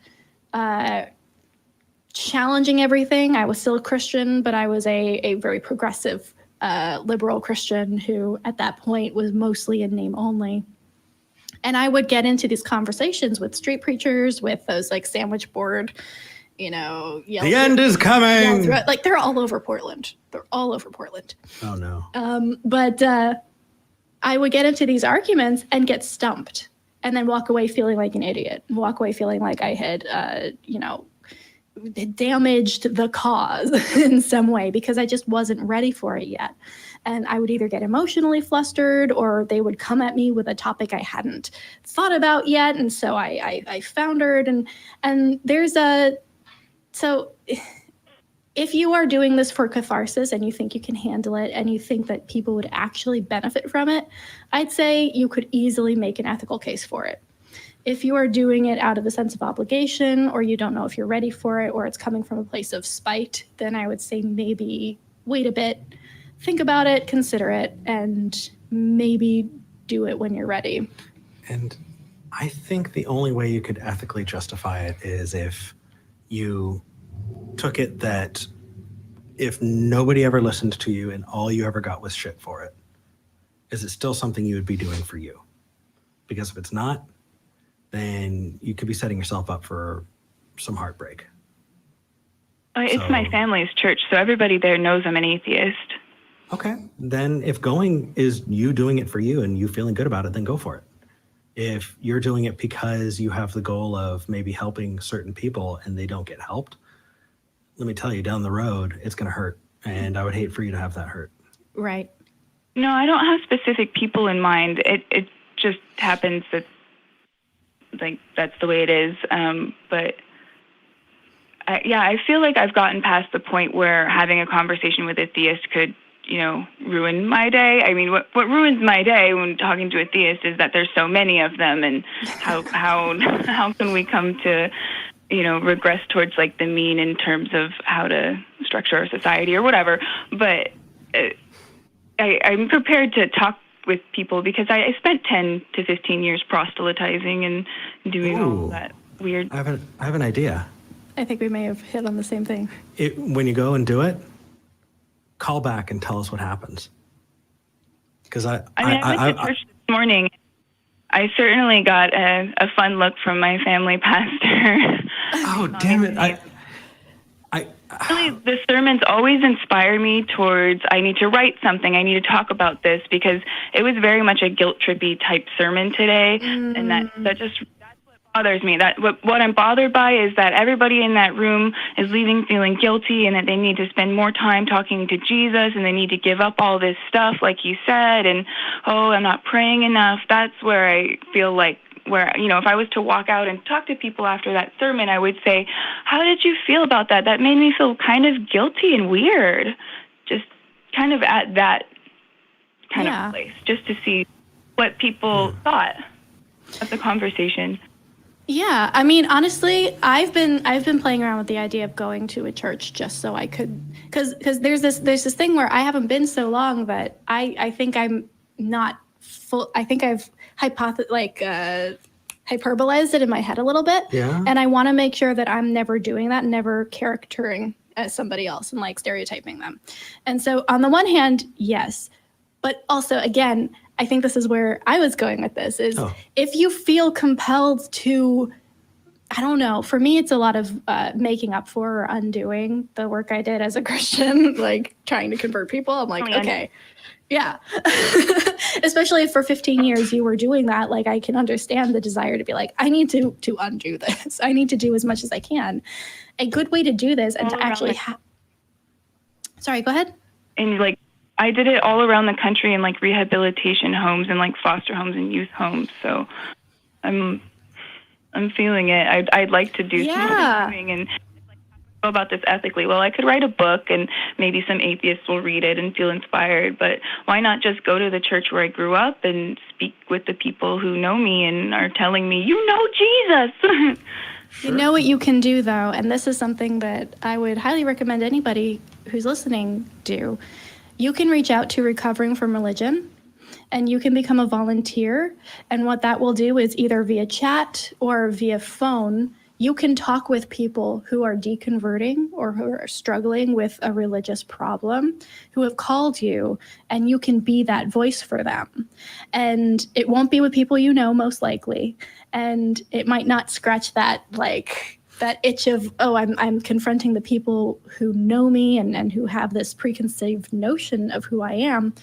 challenging everything, I was still a Christian, but I was a very progressive liberal Christian who at that point was mostly in name only. And I would get into these conversations with street preachers, with those like sandwich board, the end is coming. Like they're all over Portland. Oh no. But I would get into these arguments and get stumped and then walk away feeling like an idiot, walk away feeling like I had, damaged the cause in some way because I just wasn't ready for it yet. And I would either get emotionally flustered or they would come at me with a topic I hadn't thought about yet. And so I foundered and there's so if you are doing this for catharsis and you think you can handle it and you think that people would actually benefit from it, I'd say you could easily make an ethical case for it. If you are doing it out of a sense of obligation or you don't know if you're ready for it or it's coming from a place of spite, then I would say maybe wait a bit, think about it, consider it, and maybe do it when you're ready. And I think the only way you could ethically justify it is if you took it that if nobody ever listened to you and all you ever got was shit for it, is it still something you would be doing for you? Because if it's not, then you could be setting yourself up for some heartbreak. It's my family's church, so everybody there knows I'm an atheist. Okay. Then if going is you doing it for you and you feeling good about it, then go for it. If you're doing it because you have the goal of maybe helping certain people and they don't get helped, let me tell you, down the road, it's going to hurt. And I would hate for you to have that hurt. Right. No, I don't have specific people in mind. It just happens that, like, that's the way it is. But I feel like I've gotten past the point where having a conversation with a theist could, ruin my day. I mean, what ruins my day when talking to a theist is that there's so many of them, and how can we come to, regress towards like the mean in terms of how to structure our society or whatever. But I'm prepared to talk with people because I spent 10 to 15 years proselytizing and doing all that weird. I have an idea. I think we may have hit on the same thing. When you go and do it, call back and tell us what happens. Because I went to church this morning. I certainly got a fun look from my family pastor. Oh, damn it. Really, the sermons always inspire me towards, I need to write something, I need to talk about this, because it was very much a guilt-trippy type sermon today, and that's what bothers me. What I'm bothered by is that everybody in that room is leaving feeling guilty, and that they need to spend more time talking to Jesus, and they need to give up all this stuff, like you said, and, I'm not praying enough. That's where I feel like where, if I was to walk out and talk to people after that sermon, I would say, how did you feel about that? That made me feel kind of guilty and weird, just kind of at that kind of place, just to see what people thought of the conversation. Yeah, I mean, honestly, I've been playing around with the idea of going to a church just so I could, because there's this thing where I haven't been so long that I think I'm not full. I think I've hyperbolized it in my head a little bit, and I want to make sure that I'm never doing that, never charactering as somebody else and stereotyping them. And so, on the one hand, yes, but also again, I think this is where I was going with this is if you feel compelled to, I don't know, for me, it's a lot of making up for or undoing the work I did as a Christian, trying to convert people. I'm like, okay, yeah. Especially if for 15 years you were doing that, I can understand the desire to be I need to undo this. I need to do as much as I can. A good way to do this and to actually sorry, go ahead. And I did it all around the country in rehabilitation homes and foster homes and youth homes. So I'm feeling it. I'd like to do something and go about this ethically. Well, I could write a book and maybe some atheists will read it and feel inspired, but why not just go to the church where I grew up and speak with the people who know me and are telling me, you know Jesus. You know what you can do, though, and this is something that I would highly recommend anybody who's listening do. You can reach out to Recovering from Religion, and you can become a volunteer. And what that will do is either via chat or via phone, you can talk with people who are deconverting or who are struggling with a religious problem, who have called you, and you can be that voice for them. And it won't be with people you know, most likely. And it might not scratch that that itch of, I'm confronting the people who know me and who have this preconceived notion of who I am.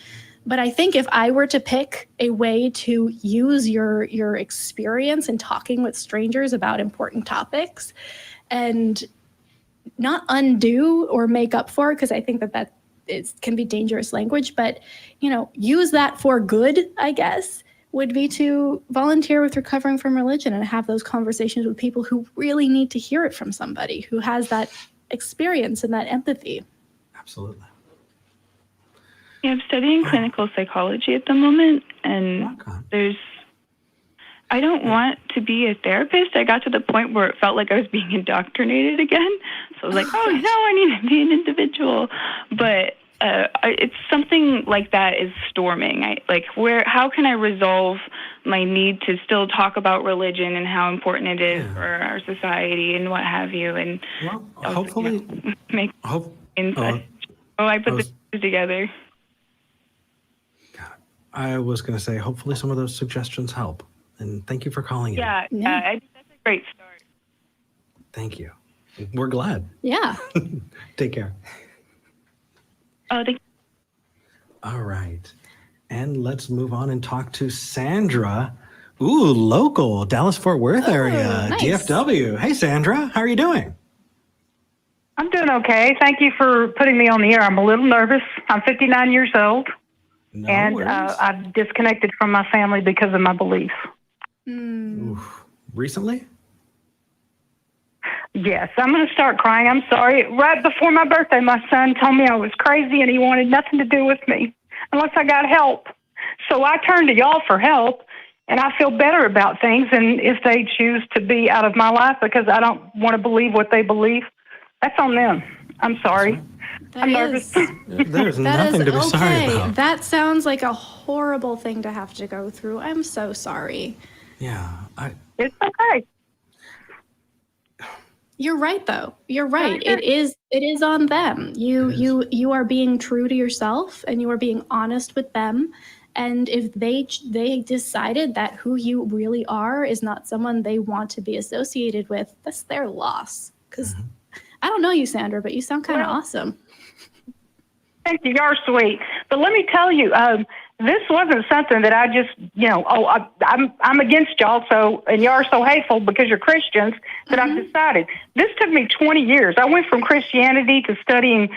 But I think if I were to pick a way to use your experience in talking with strangers about important topics and not undo or make up for, because I think that can be dangerous language, but use that for good, I guess, would be to volunteer with Recovering from Religion and have those conversations with people who really need to hear it from somebody who has that experience and that empathy. Absolutely. Yeah, I'm studying clinical psychology at the moment, and I don't want to be a therapist. I got to the point where it felt like I was being indoctrinated again. So I was like, no, I need to be an individual. But it's something like that is storming. How can I resolve my need to still talk about religion and how important it is for our society and what have you, and hopefully make insight. I put this together. I was going to say, hopefully some of those suggestions help. And thank you for calling in. Yeah, I think that's a great start. Thank you. We're glad. Yeah. Take care. Oh, thank you. All right. And let's move on and talk to Sandra. Ooh, local, Dallas-Fort Worth area, nice. DFW. Hey, Sandra, how are you doing? I'm doing okay. Thank you for putting me on the air. I'm a little nervous. I'm 59 years old, and I've disconnected from my family because of my beliefs. Oof. Recently? Yes, I'm going to start crying. I'm sorry. Right before my birthday, my son told me I was crazy and he wanted nothing to do with me unless I got help. So I turned to y'all for help, and I feel better about things. And if they choose to be out of my life because I don't want to believe what they believe, that's on them. I'm sorry. I'm nervous. There's nothing to be sorry about. That sounds like a horrible thing to have to go through. I'm so sorry. Yeah. It's okay. You're right, though. You're right. It is on them. You are being true to yourself, and you are being honest with them. And if they decided that who you really are is not someone they want to be associated with, that's their loss. Because I don't know you, Sandra, but you sound kind of awesome. Thank you. You're sweet. But let me tell you, this wasn't something that I just, I'm against y'all, and y'all are so hateful because you're Christians that I've decided. This took me 20 years. I went from Christianity to studying,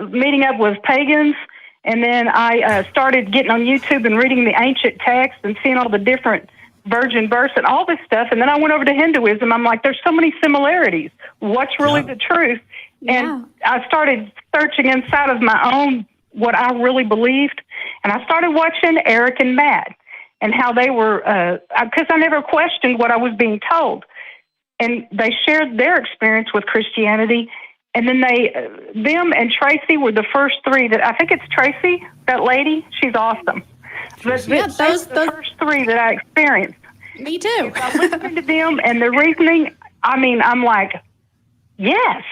meeting up with pagans, and then I started getting on YouTube and reading the ancient texts and seeing all the different virgin births and all this stuff. And then I went over to Hinduism. I'm like, there's so many similarities. What's really the truth? And I started searching inside of my own, what I really believed. And I started watching Eric and Matt and how they were, because I never questioned what I was being told. And they shared their experience with Christianity. And then them and Tracy were the first three that, I think it's Tracy, that lady. She's awesome. But those the first three that I experienced. Me too. I listened to them and the reasoning, I mean, I'm like, yes,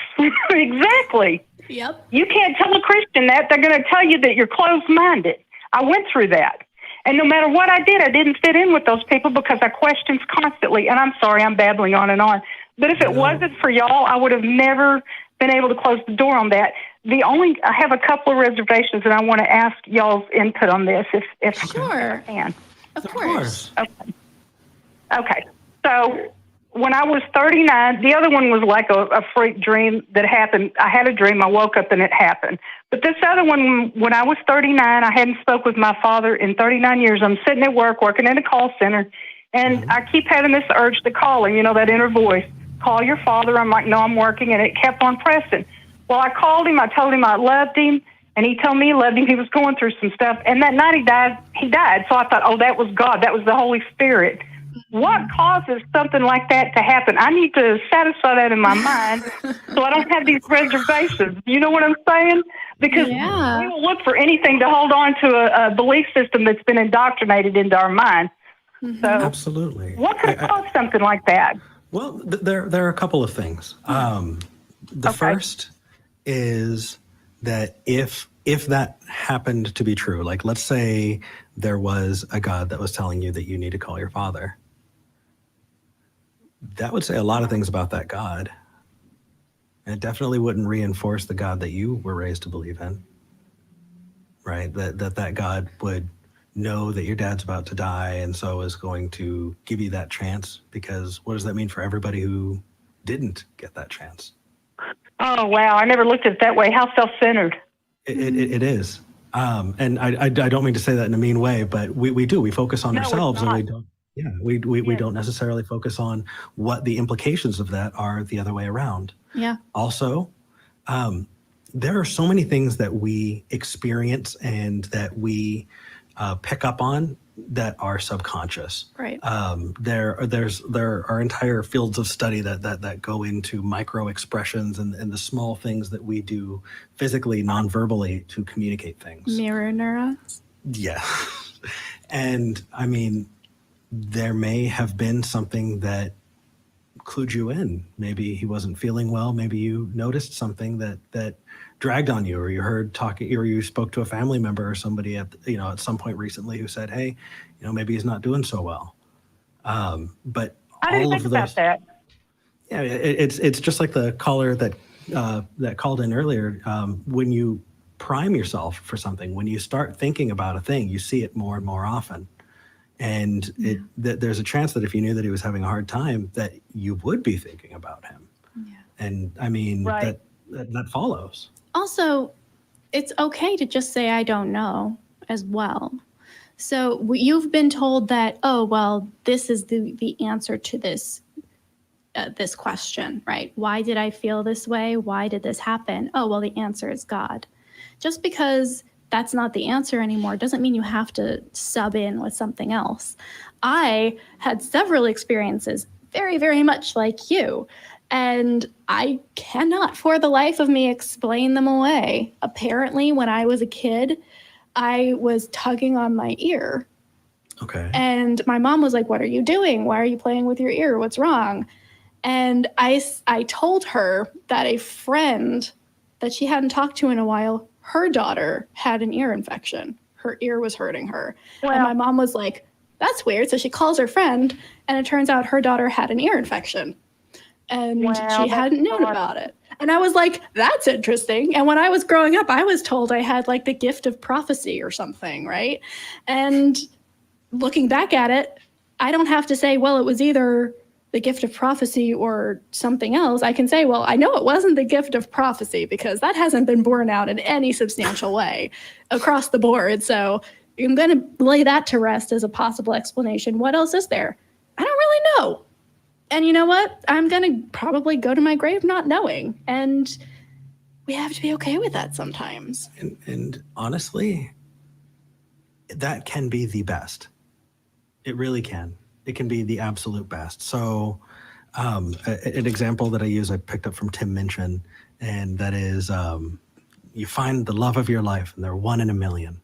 exactly. Yep. You can't tell a Christian that. They're going to tell you that you're closed-minded. I went through that. And no matter what I did, I didn't fit in with those people because I questioned constantly. And I'm sorry, I'm babbling on and on. But if it wasn't for y'all, I would have never been able to close the door on that. I have a couple of reservations, and I want to ask y'all's input on this, if I can. Of course. Okay. So when I was 39, the other one was like a freak dream that happened. I had a dream, I woke up, and it happened. But this other one, when I was 39, I hadn't spoke with my father in 39 years. I'm sitting at work, working in a call center, and I keep having this urge to call him, that inner voice. Call your father. I'm like, no, I'm working, and it kept on pressing. Well, I called him. I told him I loved him, and he told me he loved him. He was going through some stuff, and that night he died. So I thought, oh, that was God. That was the Holy Spirit. What causes something like that to happen? I need to satisfy that in my mind so I don't have these reservations. You know what I'm saying? Because we will look for anything to hold on to a belief system that's been indoctrinated into our mind. So absolutely. What could cause something like that? Well, there are a couple of things. The first is that if that happened to be true, like let's say there was a God that was telling you that you need to call your father, that would say a lot of things about that God. And it definitely wouldn't reinforce the God that you were raised to believe in, right? That God would know that your dad's about to die and so is going to give you that chance, because what does that mean for everybody who didn't get that chance? Oh, wow. I never looked at it that way. How self-centered. It is. And I don't mean to say that in a mean way, but we do. We focus on ourselves and we don't. Yeah, we don't necessarily focus on what the implications of that are the other way around. Yeah. Also, there are so many things that we experience and that we pick up on that are subconscious. Right. There are entire fields of study that go into micro expressions and the small things that we do physically, non-verbally to communicate things. Mirror neurons. Yeah. And I mean, there may have been something that clued you in. Maybe he wasn't feeling well. Maybe you noticed something that dragged on you, or you heard talking, or you spoke to a family member or somebody at some point recently who said, "Hey, maybe he's not doing so well." But I didn't think about that. Yeah, it's just like the caller that called in earlier. When you prime yourself for something, when you start thinking about a thing, you see it more and more often. And there's a chance that if you knew that he was having a hard time, that you would be thinking about him. Yeah. And I mean, that follows. Also, it's okay to just say, I don't know as well. So you've been told that, oh, well, this is the answer to this question, right? Why did I feel this way? Why did this happen? Oh, well, the answer is God. Just because that's not the answer anymore doesn't mean you have to sub in with something else. I had several experiences very, very much like you, and I cannot for the life of me explain them away. Apparently, when I was a kid, I was tugging on my ear. Okay. And my mom was like, "What are you doing? Why are you playing with your ear? What's wrong?" And I told her that a friend that she hadn't talked to in a while, her daughter had an ear infection. Her ear was hurting her. Wow. And my mom was like, "That's weird." So she calls her friend, and it turns out her daughter had an ear infection. And she hadn't known about it. And I was like, that's interesting. And when I was growing up, I was told I had like the gift of prophecy or something, right? And looking back at it, I don't have to say, well, it was either the gift of prophecy or something else. I can say, well, I know it wasn't the gift of prophecy because that hasn't been borne out in any substantial way across the board. So I'm going to lay that to rest as a possible explanation. What else is there? I don't really know. And you know what? I'm going to probably go to my grave not knowing. And we have to be okay with that sometimes. And honestly, that can be the best. It really can. It can be the absolute best. So an example that I use, I picked up from Tim Minchin, and that is you find the love of your life, and they're 1 in a million.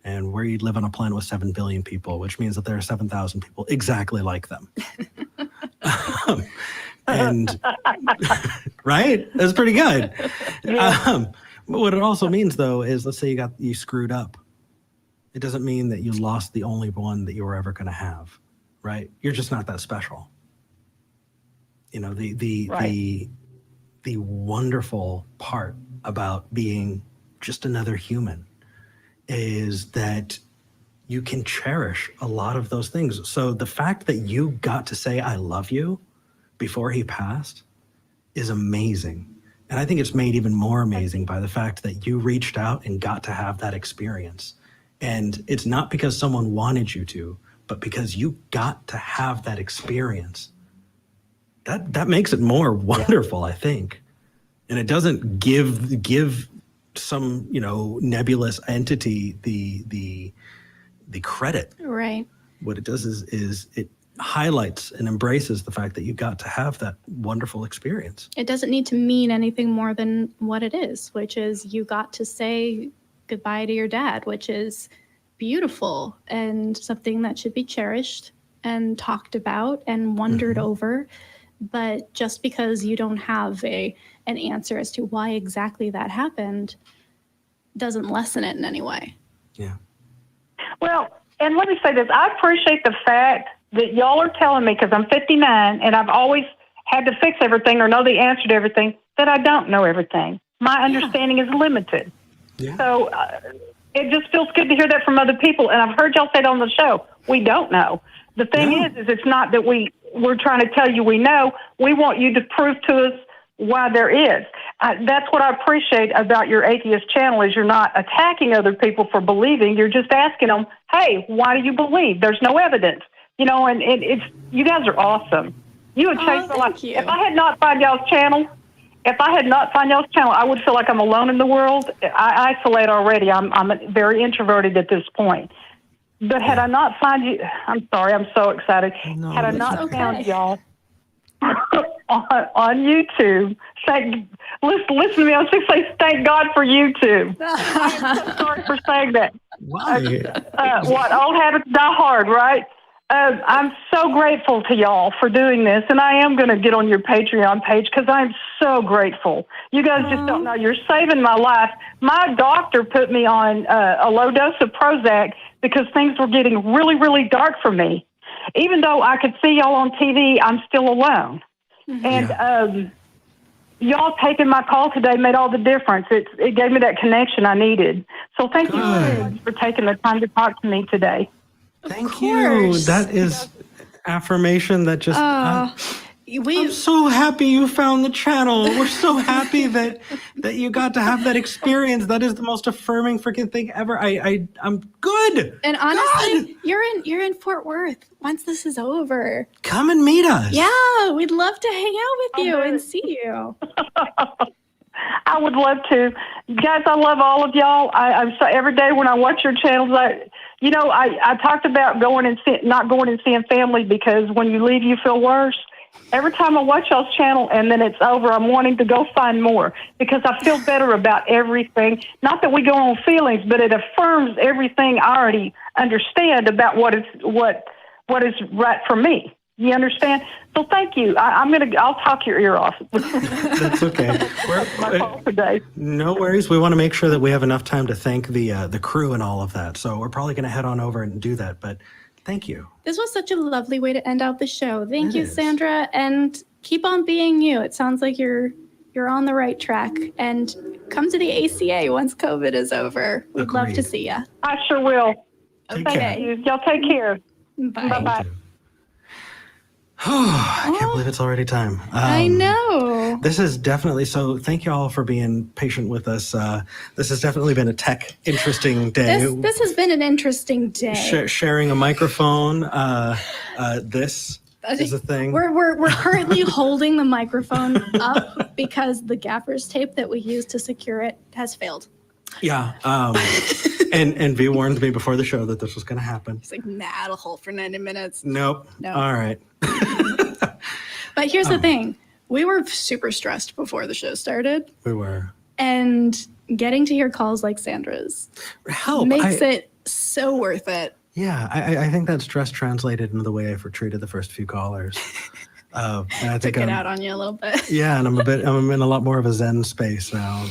And where you live on a planet with 7 billion people, which means that there are 7,000 people exactly like them. And right? That's pretty good. Yeah. But what it also means, though, is let's say you screwed up. It doesn't mean that you lost the only one that you were ever going to have, right? You're just not that special. You know, the wonderful part about being just another human is that you can cherish a lot of those things. So the fact that you got to say, I love you before he passed is amazing. And I think it's made even more amazing by the fact that you reached out and got to have that experience. And it's not because someone wanted you to, but because you got to have that experience. That makes it more wonderful, I think. And it doesn't give some, nebulous entity the credit. Right. What it does is it highlights and embraces the fact that you got to have that wonderful experience. It doesn't need to mean anything more than what it is, which is you got to say goodbye to your dad, which is beautiful and something that should be cherished and talked about and wondered over. But just because you don't have an answer as to why exactly that happened doesn't lessen it in any way. Yeah. Well, and let me say this. I appreciate the fact that y'all are telling me, because I'm 59 and I've always had to fix everything or know the answer to everything, that I don't know everything. My understanding is limited. Yeah. So it just feels good to hear that from other people. And I've heard y'all say it on the show. We don't know. The thing is it's not that we're trying to tell you we know. We want you to prove to us why there is. That's what I appreciate about your atheist channel is you're not attacking other people for believing. You're just asking them, hey, why do you believe? There's no evidence. And it's you guys are awesome. You would change my life. If I had not found y'all's channel, I would feel like I'm alone in the world. I isolate already. I'm very introverted at this point. But had I not found you, I'm sorry, I'm so excited. No, had I not found y'all on YouTube, listen to me. I was going to say, thank God for YouTube. I'm so sorry for saying that. Why? What old habits die hard, right? I'm so grateful to y'all for doing this, and I am going to get on your Patreon page because I'm so grateful. You guys just don't know. You're saving my life. My doctor put me on a low dose of Prozac because things were getting really, really dark for me. Even though I could see y'all on TV, I'm still alone. And y'all taking my call today made all the difference. It gave me that connection I needed. So thank you very much for taking the time to talk to me today. Thank you. That is affirmation that just... I'm so happy you found the channel. We're so happy that you got to have that experience. That is the most affirming freaking thing ever. I'm good. And honestly, you're in Fort Worth. Once this is over, come and meet us. Yeah, we'd love to hang out with you and see you. I would love to. Guys, I love all of y'all. I'm so every day when I watch your channels, I talked about not going and seeing family because when you leave, you feel worse. Every time I watch y'all's channel and then it's over, I'm wanting to go find more because I feel better about everything. Not that we go on feelings, but it affirms everything I already understand about what is right for me. You understand? So thank you. I'll talk your ear off. That's okay. My fault today. No worries. We want to make sure that we have enough time to thank the crew and all of that. So we're probably going to head on over and do that. But thank you. This was such a lovely way to end out the show. Thank you, Sandra, and keep on being you. It sounds like you're on the right track. And come to the ACA once COVID is over. We'd love to see you. I sure will. Okay. Thank you. Y'all take care. Bye. Bye-bye. I can't believe it's already time. I know. This is definitely, so thank you all for being patient with us. This has definitely been a tech interesting day. This has been an interesting day. Sharing a microphone. This is a thing. We're currently holding the microphone up because the gaffer's tape that we used to secure it has failed. Yeah. And V warned me before the show that this was going to happen. He's like, nah, it'll hold for 90 minutes. Nope. All right. But here's the thing. We were super stressed before the show started. We were. And getting to hear calls like Sandra's makes it so worth it. Yeah, I think that stress translated into the way I treated the first few callers. And I think Took it out on you a little bit. Yeah, and I'm in a lot more of a Zen space now.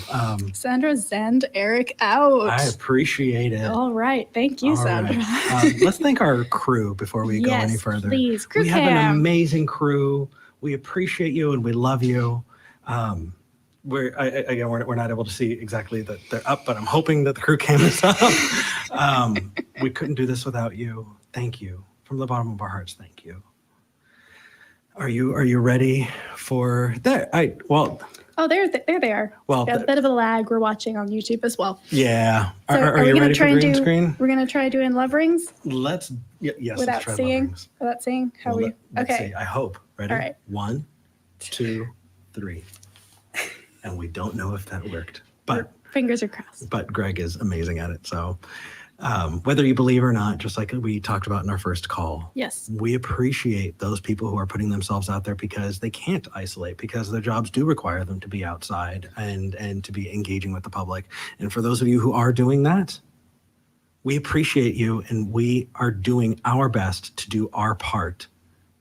Sandra zened Eric out. I appreciate it. All right. Thank you, Sandra. Right. Let's thank our crew before we go any further. Please. Crew we have an amazing crew. We appreciate you and we love you. We're not able to see exactly that they're up, but I'm hoping that the crew cam is up. We couldn't do this without you. Thank you. From the bottom of our hearts, thank you. Are you ready for that? Oh, there they are. Well, got a bit of a lag. We're watching on YouTube as well. Yeah. So are you ready for green screen? We're gonna try doing love rings. Yes. Without let's try seeing. love rings. Without seeing how Let's okay. see. I hope. Ready? All right. 1, 2, 3. And we don't know if that worked, but fingers are crossed. But Greg is amazing at it. So whether you believe or not, just like we talked about in our first call, yes, we appreciate those people who are putting themselves out there because they can't isolate, because their jobs do require them to be outside and to be engaging with the public. And for those of you who are doing that, we appreciate you, and we are doing our best to do our part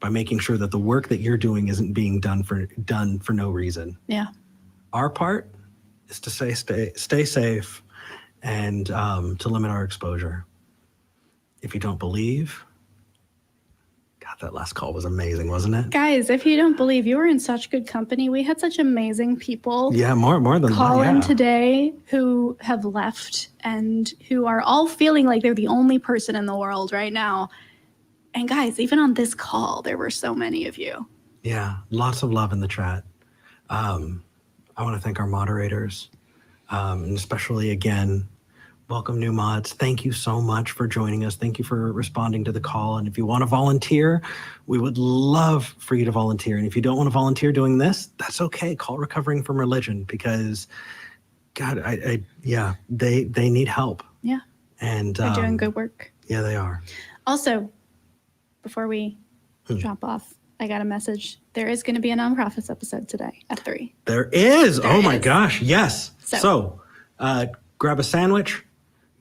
by making sure that the work that you're doing isn't being done for no reason. Yeah. Our part is to stay safe and to limit our exposure. If you don't believe, God, that last call was amazing, wasn't it? Guys, if you don't believe, you were in such good company. We had such amazing people. Yeah, more than call that, in today who have left and who are all feeling like they're the only person in the world right now. And guys, even on this call, there were so many of you. Yeah, lots of love in the chat. I want to thank our moderators, and especially, again, welcome new mods. Thank you so much for joining us. Thank you for responding to the call. And if you want to volunteer, we would love for you to volunteer. And if you don't want to volunteer doing this, that's okay. Call Recovering from Religion, because, God, they need help. Yeah. And they're doing good work. Yeah, they are. Also, before we drop off, I got a message. There is going to be a Nonprofits episode today at 3. There is. My gosh. Yes. So grab a sandwich,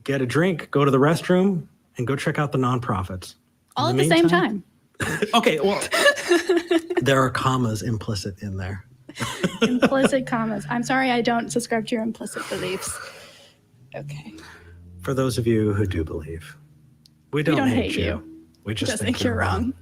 get a drink, go to the restroom, and go check out the Nonprofits. All at the same time. Okay. Well, there are commas implicit in there. Implicit commas. I'm sorry, I don't subscribe to your implicit beliefs. Okay. For those of you who do believe, we don't hate you. We just think you're wrong.